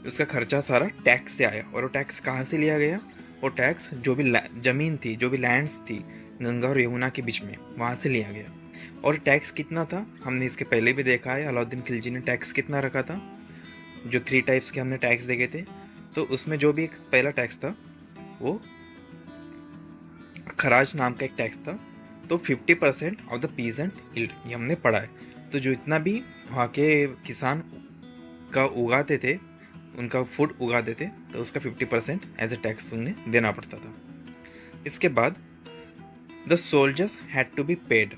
उसका खर्चा सारा टैक्स से आया। और वो टैक्स कहाँ से लिया गया, वो टैक्स जो भी ज़मीन थी, जो भी लैंड्स थी गंगा और यमुना के बीच में, वहाँ से लिया गया। और टैक्स कितना था हमने इसके पहले भी देखा है, अलाउद्दीन खिलजी ने टैक्स कितना रखा था। जो 3 टाइप्स के हमने टैक्स देखे थे, तो उसमें जो भी एक पहला टैक्स था वो खराज नाम का एक टैक्स था। तो 50% ऑफ द पीजेंट यील्ड, ये हमने पढ़ा है। तो जो इतना भी वहाँ के किसान का उगाते थे, उनका फूड उगाते थे, तो उसका 50% एज ए टैक्स उन्हें देना पड़ता था। इसके बाद the soldiers had to be paid,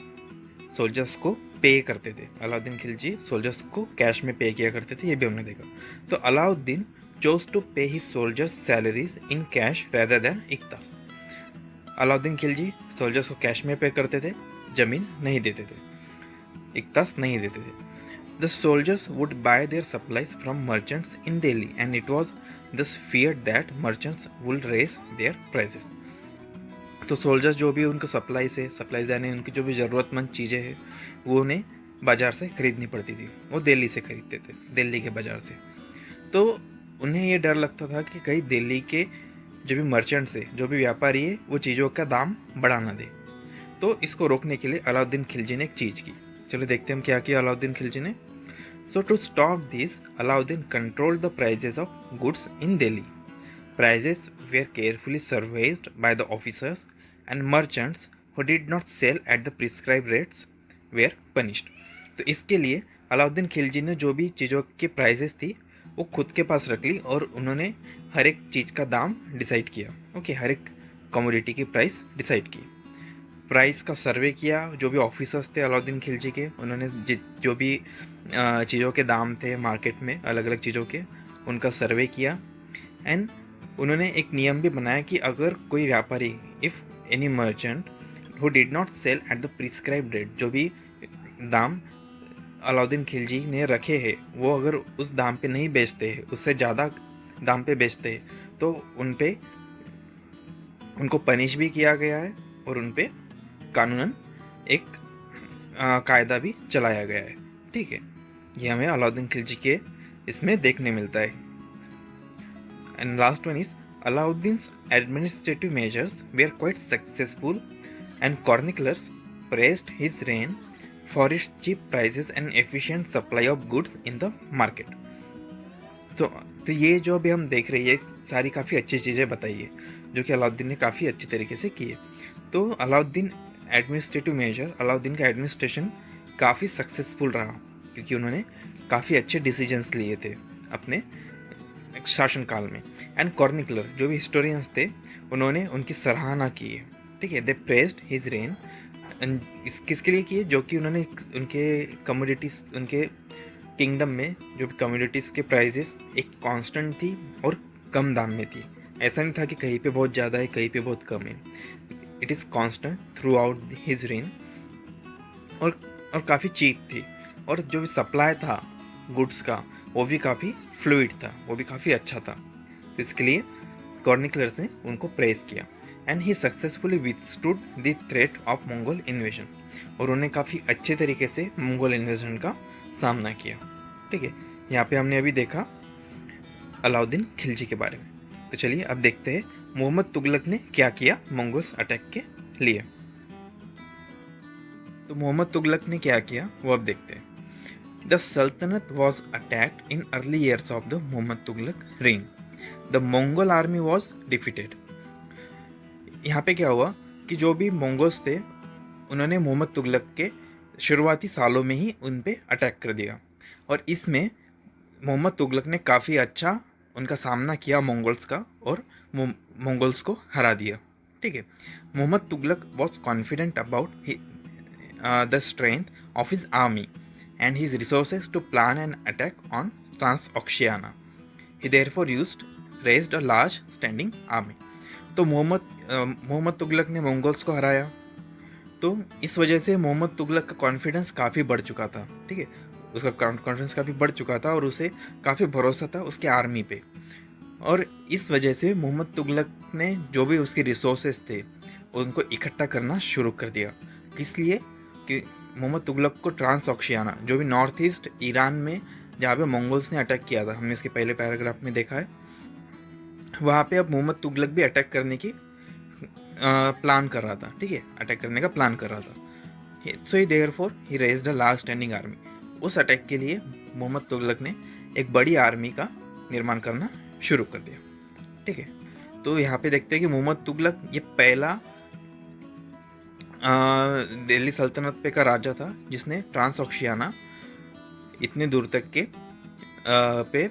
soldiers को पे करते थे। अलाउद्दीन खिलजी सोल्जर्स को कैश में पे किया करते थे, ये भी हमने देखा। तो Alauddin chose to pay his soldiers salaries in cash rather than iqtas. Alauddin Khilji soldiers को कैश में पे करते थे, जमीन नहीं देते थे, इक्तास नहीं देते थे। The soldiers would buy their supplies from merchants in Delhi and it was this fear that merchants would raise their prices. तो सोल्जर्स जो भी उनको सप्लाईज यानी उनकी जो भी ज़रूरतमंद चीज़ें हैं वो उन्हें बाज़ार से ख़रीदनी पड़ती थी, वो दिल्ली से ख़रीदते थे, दिल्ली के बाज़ार से। तो उन्हें ये डर लगता था कि कहीं दिल्ली के जो भी मर्चेंट्स है, जो भी व्यापारी है, वो चीज़ों का दाम बढ़ा ना दे। तो इसको रोकने के लिए अलाउद्दीन खिलजी ने एक चीज़ की। चलो देखते हैं हम क्या किया अलाउद्दीन खिलजी ने। So to stop this Alauddin controlled the prices of goods in Delhi. Prices were carefully surveyed by the officers and merchants who did not sell at the prescribed rates were punished। तो इसके लिए अलाउद्दीन खिलजी ने जो भी चीज़ों की प्राइजेस थी वो खुद के पास रख ली और उन्होंने हर एक चीज़ का दाम डिसाइड किया। ओके, हर एक कमोडिटी की प्राइस डिसाइड की, प्राइस का सर्वे किया। जो भी ऑफिसर्स थे अलाउद्दीन खिलजी के, उन्होंने जो भी चीज़ों के दाम थे मार्केट में अलग अलग चीज़ों के, उनका सर्वे किया। एंड उन्होंने एक नियम भी बनाया कि अगर कोई व्यापारी, if any merchant who did not sell at the prescribed rate, जो भी दाम अलाउद्दीन खिलजी ने रखे हैं वो अगर उस दाम पे नहीं बेचते हैं, उससे ज़्यादा दाम पे बेचते हैं, तो उनको पनिश भी किया गया है और उन पे कानूनन एक कायदा भी चलाया गया है। ठीक है, ये हमें अलाउद्दीन खिलजी के इसमें देखने मिलता है। And last one is Alauddin's administrative measures were quite successful and chroniclers praised his reign for its cheap prices and efficient supply of goods in the market। तो ये जो अभी हम देख रहे हैं ये सारी काफ़ी अच्छी चीज़ें बताई है जो कि अलाउद्दीन ने काफ़ी अच्छी तरीके से की है। तो अलाउद्दीन का एडमिनिस्ट्रेशन काफ़ी सक्सेसफुल रहा क्योंकि उन्होंने काफ़ी अच्छे डिसीजंस लिए थे अपने शासनकाल में। एंड कॉर्निकलर जो भी हिस्टोरियंस थे उन्होंने उनकी सराहना की है। ठीक है, दे प्रेज्ड हिज रेन। किसके लिए किए? जो कि उन्होंने उनके कमोडिटीज़, उनके किंगडम में जो भी कमोडिटीज़ के प्राइजेस एक कांस्टेंट थी और कम दाम में थी। ऐसा नहीं था कि कहीं पे बहुत ज़्यादा है कहीं पे बहुत कम है। It is constant through out his rain और काफ़ी चीप थी। और जो भी सप्लाई था गुड्स का वो भी काफ़ी फ्लूइड था, वो भी काफ़ी अच्छा था। तो इसके लिए कॉर्निकलर्स ने उनको प्रेज किया। And he successfully withstood the threat of Mongol invasion, और उन्होंने काफ़ी अच्छे तरीके से मंगोल इन्वेजन का सामना किया। ठीक है, यहाँ पे हमने अभी देखा अलाउद्दीन खिलजी के बारे में। तो चलिए अब देखते हैं मोहम्मद तुगलक ने क्या किया मंगोल्स अटैक के लिए। तो मोहम्मद तुगलक ने क्या किया वो अब देखते हैं। The sultanate was attacked in early years of the Mohammad Tughlaq reign. The Mongol army was defeated. यहाँ पे क्या हुआ कि जो भी मंगोल्स थे उन्होंने मोहम्मद तुगलक के शुरुआती सालों में ही उन पे अटैक कर दिया और इसमें मोहम्मद तुगलक ने काफ़ी अच्छा उनका सामना किया मंगोल्स का और मंगोल्स को हरा दिया। ठीक है, Mohammad Tughlaq was confident about the strength of his army and his resources to plan an attack on Transoxiana. He therefore raised a large standing army. तो मोहम्मद तुगलक ने मंगोल्स को हराया, तो इस वजह से मोहम्मद तुगलक का कॉन्फिडेंस काफ़ी बढ़ चुका था। ठीक है, उसका कॉन्फिडेंस काफ़ी बढ़ चुका था और उसे काफ़ी भरोसा था उसके आर्मी पे। और इस वजह से मोहम्मद तुगलक ने जो भी उसके रिसोर्सेज थे उनको इकट्ठा करना शुरू कर दिया। इसलिए कि मोहम्मद तुगलक को ट्रांसऑक्शियाना, जो भी नॉर्थ ईस्ट ईरान में जहाँ पे मंगोल्स ने अटैक किया था, हमने इसके पहले पैराग्राफ में देखा है, वहाँ पे अब मोहम्मद तुगलक भी अटैक करने की प्लान कर रहा था। ठीक है, अटैक करने का प्लान कर रहा था। So he therefore he raised a large standing army. उस अटैक के लिए मोहम्मद तुगलक ने एक बड़ी आर्मी का निर्माण करना शुरू कर दिया। ठीक है। तो यहाँ पे देखते हैं कि मोहम्मद तुगलक ये पहला दिल्ली सल्तनत पे का राजा था जिसने ट्रांसऑक्शियाना इतने दूर तक के पे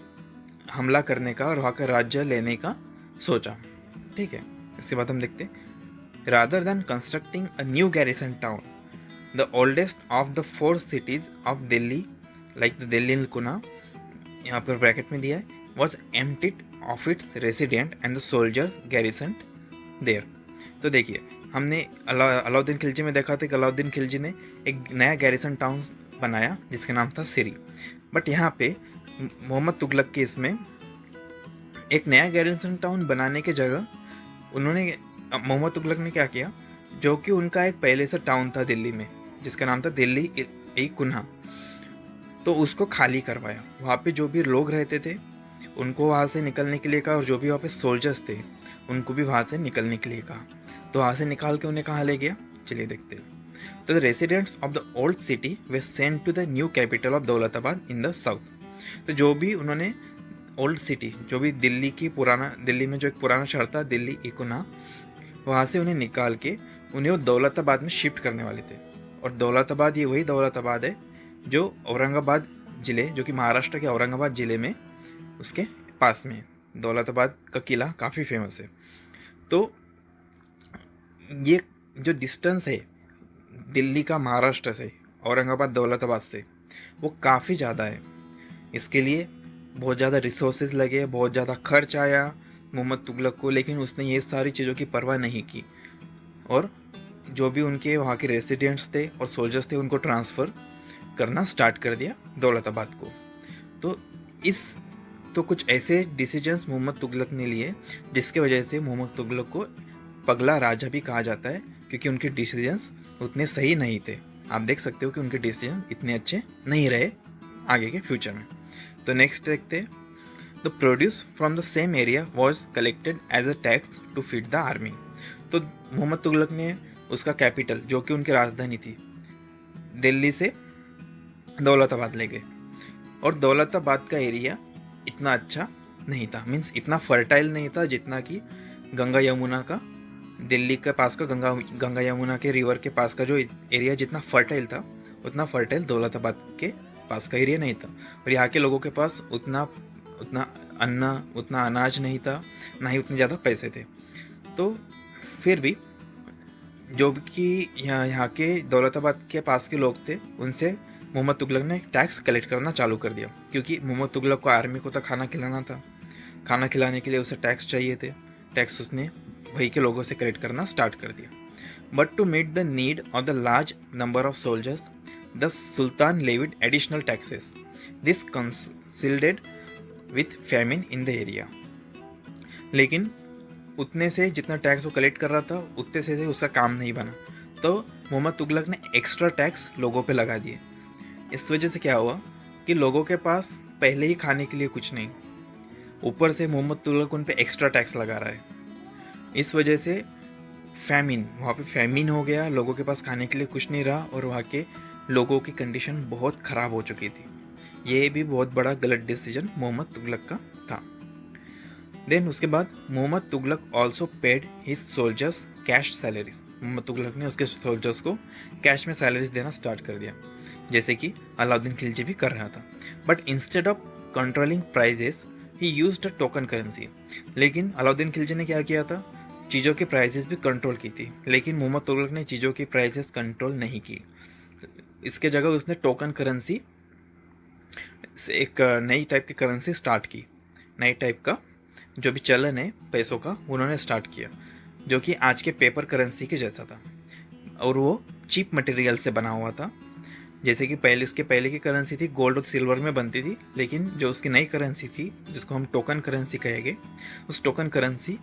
हमला करने का और वहाँ का राज्य लेने का सोचा। ठीक है, इसके बाद हम देखते हैं rather than constructing a new garrison town the oldest of the 4 cities of Delhi like the Delhi Kuhna, यहाँ पर ब्रैकेट में दिया है, was emptied of its resident and the soldier garrison there. तो देखिए हमने अलाउद्दीन खिलजी में देखा था कि अलाउद्दीन खिलजी ने एक नया गैरिसन टाउन बनाया जिसका नाम था सिरी। बट यहाँ पे मोहम्मद तुगलक के इसमें एक नया गैरिसन टाउन बनाने के जगह मोहम्मद तुगलक ने क्या किया, जो कि उनका एक पहले से टाउन था दिल्ली में जिसका नाम था दिल्ली एक कुन्हा, तो उसको खाली करवाया। वहाँ पे जो भी लोग रहते थे उनको वहाँ से निकलने के लिए कहा और जो भी वहाँ पे सोल्जर्स थे उनको भी वहाँ से निकलने के लिए कहा। तो वहाँ से निकाल के उन्हें कहाँ ले गया, चलिए देखते हैं। तो the residents of the old city were sent to the new capital of Daulatabad in the south. तो जो भी उन्होंने ओल्ड सिटी, जो भी दिल्ली में जो एक पुराना शहर था दिल्ली इकुना, वहाँ से उन्हें निकाल के उन्हें वो दौलताबाद में शिफ्ट करने वाले थे। और दौलताबाद ये वही दौलताबाद है जो औरंगाबाद ज़िले, जो कि महाराष्ट्र के औरंगाबाद ज़िले में उसके पास में दौलताबाद का किला काफ़ी फेमस है। तो ये जो डिस्टेंस है दिल्ली का महाराष्ट्र से, औरंगाबाद दौलताबाद से, वो काफ़ी ज़्यादा है। इसके लिए बहुत ज़्यादा रिसोर्सेज लगे, बहुत ज़्यादा खर्च आया मोहम्मद तुगलक को, लेकिन उसने ये सारी चीज़ों की परवाह नहीं की और जो भी उनके वहाँ के रेसिडेंट्स थे और सोल्जर्स थे उनको ट्रांसफ़र करना स्टार्ट कर दिया दौलताबाद को। तो कुछ ऐसे डिसीजंस मोहम्मद तुगलक ने लिए जिसके वजह से मोहम्मद तुगलक को पगला राजा भी कहा जाता है, क्योंकि उनके डिसीजंस उतने सही नहीं थे। आप देख सकते हो कि उनके डिसीजन इतने अच्छे नहीं रहे आगे के फ्यूचर में। तो नेक्स्ट देखते हैं, the produce from the same area was collected as a tax to feed the army. तो मोहम्मद तुगलक ने उसका कैपिटल, जो कि उनकी राजधानी थी, दिल्ली से दौलताबाद ले गए। और दौलताबाद का एरिया इतना अच्छा नहीं था, मीन्स इतना फर्टाइल नहीं था जितना कि गंगा यमुना का, दिल्ली के पास का गंगा यमुना के रिवर के पास का जो एरिया जितना फर्टाइल था, उतना फर्टाइल दौलताबाद के पास का एरिया नहीं था। और यहाँ के लोगों के पास उतना अनाज नहीं था, ना ही उतने ज़्यादा पैसे थे। तो फिर भी जो कि यहाँ के दौलताबाद के पास के लोग थे उनसे मोहम्मद तुगलक ने टैक्स कलेक्ट करना चालू कर दिया, क्योंकि मोहम्मद तुगलक को आर्मी को तो खाना खिलाना था, खाना खिलाने के लिए उसे टैक्स चाहिए थे। टैक्स उसने वही के लोगों से कलेक्ट करना स्टार्ट कर दिया। But to meet the need of the large number of soldiers the sultan levied additional taxes, this coincided with famine in the area. लेकिन उतने से जितना टैक्स वो कलेक्ट कर रहा था उतने से उसका काम नहीं बना, तो मोहम्मद तुगलक ने एक्स्ट्रा टैक्स लोगों पे लगा दिए। इस वजह से क्या हुआ कि लोगों के पास पहले ही खाने के लिए कुछ नहीं, ऊपर से मोहम्मद तुगलक उन पे एक्स्ट्रा टैक्स लगा रहा है। इस वजह से वहाँ पे फैमिन हो गया, लोगों के पास खाने के लिए कुछ नहीं रहा और वहाँ के लोगों की कंडीशन बहुत ख़राब हो चुकी थी। ये भी बहुत बड़ा गलत डिसीजन मोहम्मद तुगलक का था। देन उसके बाद Mohammad Tughlaq also paid his soldiers cash salaries. Mohammad Tughlaq ने उसके सोल्जर्स को कैश में सैलरीज देना स्टार्ट कर दिया, जैसे कि अलाउद्दीन खिलजी भी कर रहा था। But instead of controlling prices he used a token currency. लेकिन अलाउद्दीन खिलजी ने क्या किया था, चीज़ों की प्राइसेस भी कंट्रोल की थी, लेकिन मोहम्मद तुगलक ने चीज़ों की प्राइसेस कंट्रोल नहीं की। इसके जगह उसने टोकन करेंसी, एक नई टाइप की करेंसी स्टार्ट की, नई टाइप का जो भी चलन है पैसों का उन्होंने स्टार्ट किया, जो कि आज के पेपर करेंसी के जैसा था और वो चीप मटेरियल से बना हुआ था। जैसे कि उसके पहले की करेंसी थी गोल्ड और सिल्वर में बनती थी, लेकिन जो उसकी नई करेंसी थी जिसको हम टोकन करेंसी कहेंगे, उस टोकन करेंसी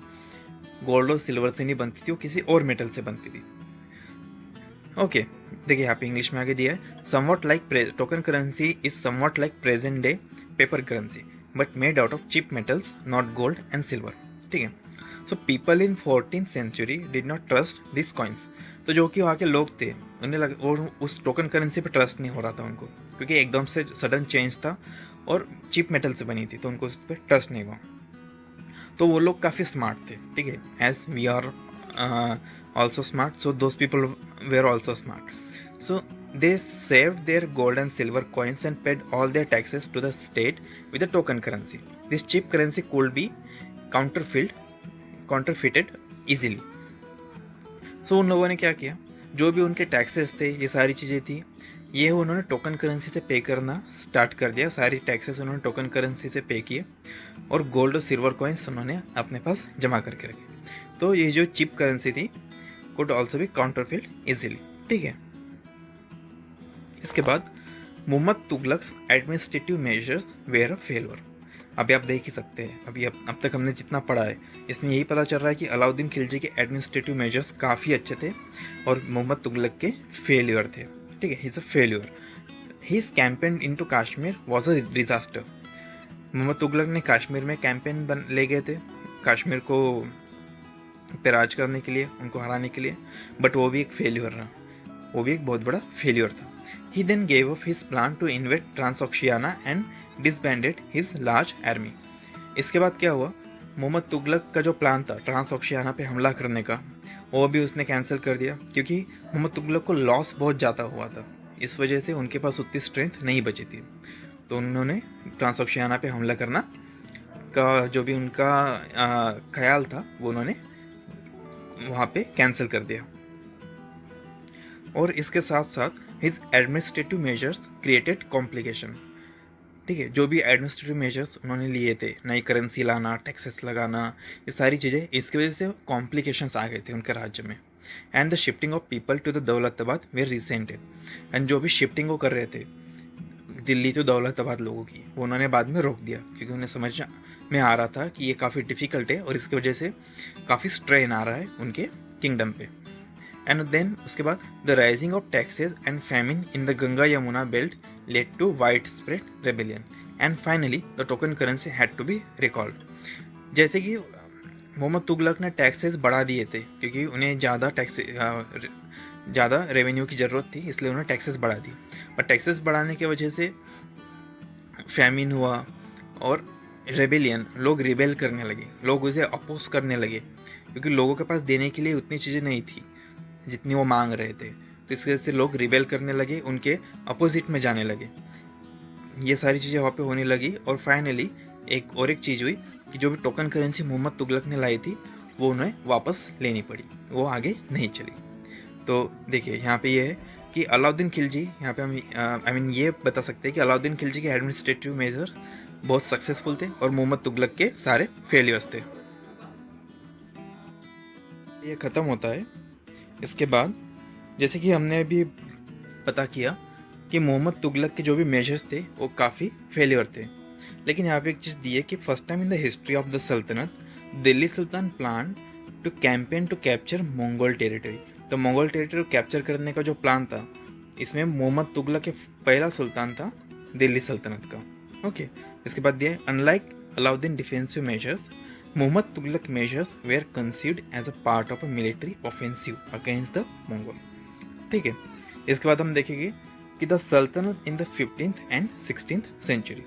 गोल्ड और सिल्वर से नहीं बनती थी, वो किसी और मेटल से बनती थी। ओके, देखिए यहाँ पे इंग्लिश में आगे दिया है, somewhat like token currency is somewhat like present day paper currency but made out of cheap metals not gold and silver. ठीक है, so people in 14th century did not trust this coins. तो जो कि वहाँ के लोग थे उन्हें वो उस टोकन करेंसी पे ट्रस्ट नहीं हो रहा था उनको, क्योंकि एकदम से सडन चेंज था और चीप मेटल से बनी थी, तो उनको उस पर ट्रस्ट नहीं हुआ। तो वो लोग काफ़ी स्मार्ट थे, ठीक है, as we are also smart, so those people were also smart. So they saved their gold and silver coins and paid all their taxes to the state with a token currency. This cheap currency could be counterfeited easily. So उन लोगों ने क्या किया, जो भी उनके taxes थे, ये सारी चीज़ें थी, ये उन्होंने टोकन करेंसी से पे करना स्टार्ट कर दिया. सारी टैक्सेस उन्होंने टोकन करेंसी से पे किए और गोल्ड और सिल्वर कॉइन्स उन्होंने अपने पास जमा करके रखे. तो ये जो चिप करेंसी थी कुड ऑल्सो भी काउंटरफील्ड इजीली, ठीक है. इसके बाद Mohammad Tughlaq's administrative measures were a failure. अभी आप देख ही सकते हैं, अभी अब तक हमने जितना पढ़ा है इसमें यही पता चल रहा है कि अलाउद्दीन खिलजी के एडमिनिस्ट्रेटिव मेजर्स काफ़ी अच्छे थे और मोहम्मद तुगलक के फेलियर थे, ठीक है. He is a failure. His campaign into Kashmir was a disaster. Mohammad Tughlaq ने कश्मीर में कैंपेन ले गए थे कश्मीर को पे राज करने के लिए, उनको हराने के लिए, बट वो भी एक फेलियर रहा, वो भी एक बहुत बड़ा फेलियर था. He then gave up his plan to invade Transoxiana and disbanded his large army. इसके बाद क्या हुआ, मोहम्मद तुगलक का जो प्लान था ट्रांसऑक्शियाना पे हमला करने का, वो भी उसने कैंसिल कर दिया क्योंकि मोहम्मद तुगलक को लॉस बहुत ज़्यादा हुआ था. इस वजह से उनके पास उतनी स्ट्रेंथ नहीं बची थी. तो उन्होंने ट्रांसऑक्शियाना पे हमला करना का जो भी उनका ख्याल था वो उन्होंने वहाँ पे कैंसिल कर दिया. और इसके साथ साथ his administrative measures created complication, ठीक है. जो भी एडमिनिस्ट्रेटिव मेजर्स उन्होंने लिए थे, नई करेंसी लाना, टैक्सेस लगाना, ये सारी चीज़ें, इसकी वजह से कॉम्प्लिकेशंस आ गए थे उनके राज्य में. And the shifting of people to the Daulatabad were resented. And जो भी शिफ्टिंग वो कर रहे थे दिल्ली टू दौलताबाद लोगों की, वो उन्होंने बाद में रोक दिया क्योंकि उन्हें समझ में आ रहा था कि ये काफ़ी डिफ़िकल्ट है और इसकी वजह से काफ़ी स्ट्रेन आ रहा है उनके किंगडम पे. एंड देन उसके बाद the rising of taxes and famine in the Ganga Yamuna belt led to widespread rebellion and finally the token currency had to be recalled. जैसे कि मोहम्मद तुगलक ने टैक्सेस बढ़ा दिए थे क्योंकि उन्हें ज़्यादा रेवेन्यू की ज़रूरत थी, इसलिए उन्होंने टैक्सेस बढ़ा दी. पर टैक्सेस बढ़ाने की वजह से फैमिन हुआ और रेबेलियन, लोग रिबेल करने लगे, लोग उसे अपोज करने लगे क्योंकि लोगों के पास देने के लिए उतनी चीज़ें नहीं थी जितनी वो मांग रहे थे. तो इस वजह से लोग रिबेल करने लगे, उनके अपोजिट में जाने लगे. ये सारी चीज़ें वहाँ पे होने लगी और फाइनली एक चीज़ हुई कि जो भी टोकन करेंसी मोहम्मद तुगलक ने लाई थी वो उन्हें वापस लेनी पड़ी, वो आगे नहीं चली. तो देखिए यहाँ पे ये है कि अलाउद्दीन खिलजी, यहाँ पे हम ये बता सकते हैं कि अलाउद्दीन खिलजी के एडमिनिस्ट्रेटिव मेजर बहुत सक्सेसफुल थे और मोहम्मद तुगलक के सारे फेलियर्स थे. ये ख़त्म होता है. इसके बाद जैसे कि हमने अभी पता किया कि मोहम्मद तुगलक के जो भी मेजर्स थे वो काफ़ी फेलियर थे, लेकिन यहाँ पे एक चीज़ दी है कि first time in the history of the Sultanat Delhi sultan plan to campaign to capture Mongol territory. तो मंगोल टेरिटरी को कैप्चर करने का जो प्लान था, इसमें मोहम्मद तुगलक के पहला सुल्तान था दिल्ली सल्तनत का. ओके. इसके बाद दिया unlike Alauddin defensive measures, Mohammad Tughlaq measures were conceived as a part of a military offensive against the Mongol. ठीक है. इसके बाद हम देखेंगे कि द सल्तनत in the 15th and 16th century,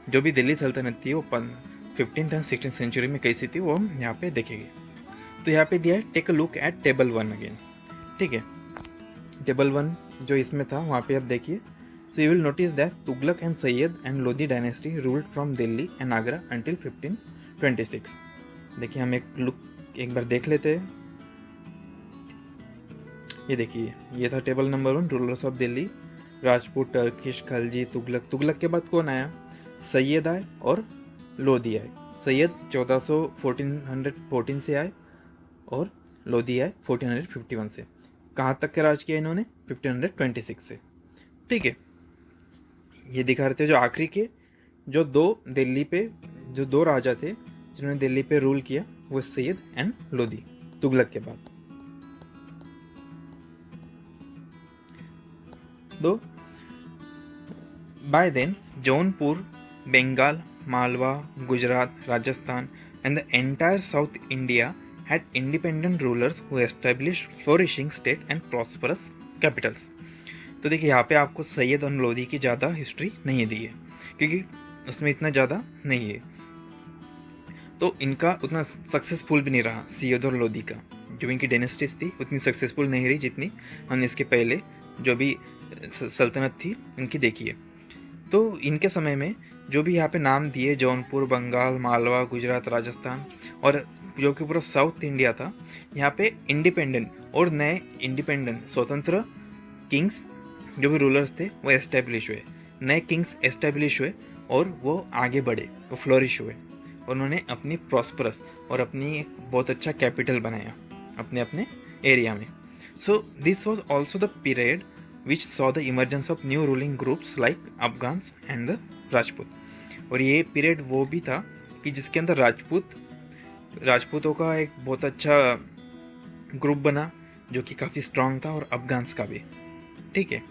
जो भी दिल्ली सल्तनत थी वो 15th एंड 16th सेंचुरी में कैसी थी वो हम यहाँ पे देखेंगे. तो यहाँ पे दिया है take a look at table 1 again. ठीक है. टेबल 1 जो इसमें था वहाँ पे आप देखिए. So you will notice that Tughlaq and Sayyid and Lodi dynasty ruled from Delhi and Agra until 1526. देखिए हम एक बार देख लेते हैं. ये देखिए ये था table number 1, rulers of Delhi, Rajput, Turkish, Khalji, Tughlaq. Tughlaq के बाद कौन आया? सैयद आए और लोधी आए. सैयद 1414 से आए और लोधी आए 1451 से. कहाँ तक के राज किया इन्होंने? 1526 से. ठीक है. ये दिखा रहे थे जो आखिरी के जो दो राजा थे जिन्होंने दिल्ली पे रूल किया, वो सैयद एंड लोधी, तुगलक के बाद. Though by then Jaunpur, Bengal, Malwa, Gujarat, Rajasthan and the entire south India had independent rulers who established flourishing state and prosperous capitals. तो देखिए यहाँ पे आपको सैयद और लोधी की ज़्यादा हिस्ट्री नहीं दी है क्योंकि उसमें इतना ज़्यादा नहीं है. तो इनका उतना सक्सेसफुल भी नहीं रहा। सियोदोर लोदी का जो इनकी डायनेस्टीज थी उतनी सक्सेसफुल नहीं रही जितनी हमने इसके पहले जो भी सल्तनत थी इनकी देखी है। तो इनके समय में जो भी यहाँ पे नाम दिए, जौनपुर, बंगाल, मालवा, गुजरात, राजस्थान और जो कि पूरा साउथ इंडिया था, यहाँ पे इंडिपेंडेंट और नए इंडिपेंडेंट स्वतंत्र किंग्स जो भी रूलर्स थे वो एस्टेब्लिश हुए, नए किंग्स एस्टेब्लिश हुए और वो आगे बढ़े, वो फ्लोरिश हुए। उन्होंने अपनी प्रॉस्परस और अपनी एक बहुत अच्छा कैपिटल बनाया अपने अपने एरिया में। So this was also the period which saw the emergence of new ruling groups like Afghans and the Rajput. और ये पीरियड वो भी था कि जिसके अंदर राजपूतों का एक बहुत अच्छा ग्रुप बना जो कि काफ़ी स्ट्रांग था, और अफगान्स का भी। ठीक है।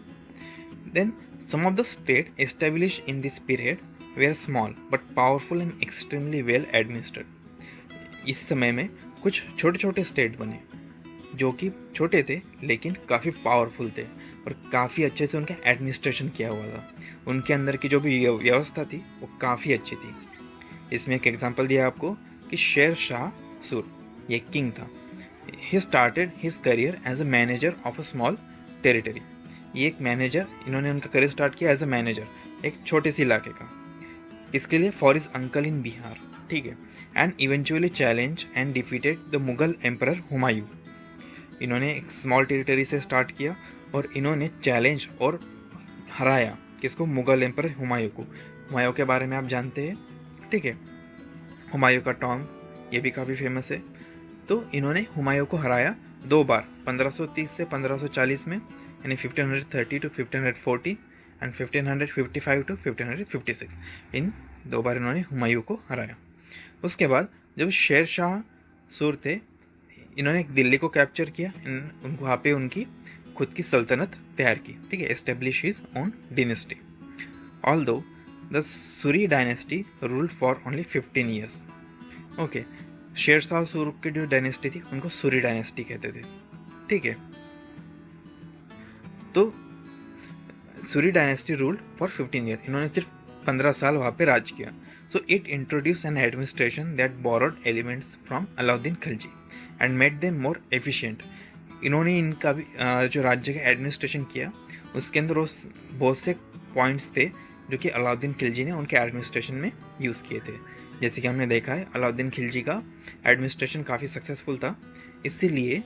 Then some of the state establish in this period were small but powerful and extremely well administered. इस समय में कुछ छोटे छोटे स्टेट बने जो कि छोटे थे लेकिन काफ़ी पावरफुल थे और काफ़ी अच्छे से उनका एडमिनिस्ट्रेशन किया हुआ था। उनके अंदर की जो भी व्यवस्था थी वो काफ़ी अच्छी थी। इसमें एक एग्जांपल दिया आपको कि शेर शाह सूर, ये किंग था। He started his career as a manager of a small territory. ये एक मैनेजर, इन्होंने उनका करियर स्टार्ट किया एज अ मैनेजर एक छोटे से इलाके का, इसके लिए for his uncle in Bihar. ठीक है। And eventually challenge and defeated the Mughal emperor Humayun. इन्होंने एक स्मॉल टेरिटरी से स्टार्ट किया और इन्होंने चैलेंज और हराया किसको? मुगल एम्परर हुमायूं को। हुमायूं के बारे में आप जानते हैं। ठीक है। हुमायूं का टॉम ये भी काफ़ी फेमस है। तो इन्होंने हुमायूं को हराया 2 बार, 1530 से 1540 में, यानी 1530 टू 1540 एंड 1555 टू 1556। इन 2 बार इन्होंने हुमायूं को हराया। उसके बाद जब शेर शाह सूर थे, इन्होंने दिल्ली को कैप्चर किया, वहाँ पे उनकी खुद की सल्तनत तैयार की। ठीक है। Establish his own dynasty. Although the Suri dynasty ruled for only 15 years. Okay. Sher Shah सूर की जो डायनेस्टी थी उनको सूरी डायनेस्टी कहते थे। ठीक है। तो Suri dynasty ruled for 15 year. इन्होंने सिर्फ 15 साल वहाँ पे राज किया। So it introduce N administration that borrowed elements from Alauddin Khilji and made them more efficient. इन्होंने इनका भी जो राज्य का एडमिनिस्ट्रेशन किया उसके अंदर उस बहुत से पॉइंट्स थे जो कि अलाउद्दीन खिलजी ने उनके एडमिनिस्ट्रेशन में यूज़ किए थे। जैसे कि हमने देखा है अलाउद्दीन खिलजी का एडमिनिस्ट्रेशन काफ़ी सक्सेसफुल था, इसीलिए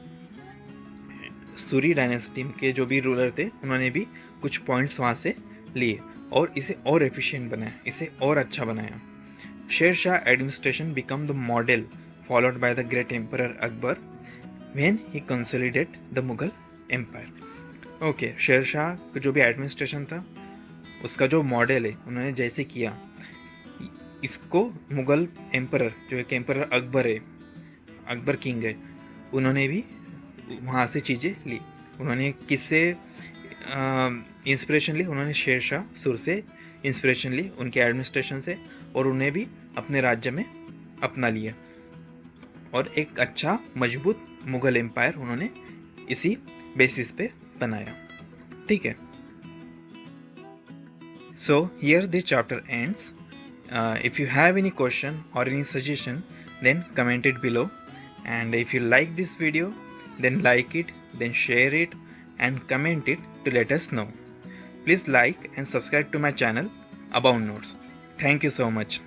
सूरी डायनेस्टी के जो भी रूलर थे उन्होंने भी कुछ पॉइंट्स वहाँ से लिए और इसे और एफिशिएंट बनाया, इसे और अच्छा बनाया। Sher Shah administration become the model followed by the great emperor Akbar when he consolidate the Mughal empire. Okay. Sher Shah का जो भी एडमिनिस्ट्रेशन था उसका जो मॉडल है उन्होंने जैसे किया, इसको मुगल एम्परर जो एक एम्परर अकबर है, अकबर किंग है, उन्होंने भी वहाँ से चीज़ें ली। उन्होंने किससे इंस्पिरेशन ली? उन्होंने शेर शाह सूर से इंस्पिरेशन ली उनके एडमिनिस्ट्रेशन से, और उन्हें भी अपने राज्य में अपना लिया और एक अच्छा मजबूत मुगल एम्पायर उन्होंने इसी बेसिस पे बनाया। ठीक है। So here this chapter ends. If you have any question or any suggestion, then comment it below. And if you like this video, then like it, then share it and comment it to let us know. Please like and subscribe to my channel Abound Notes. Thank you so much.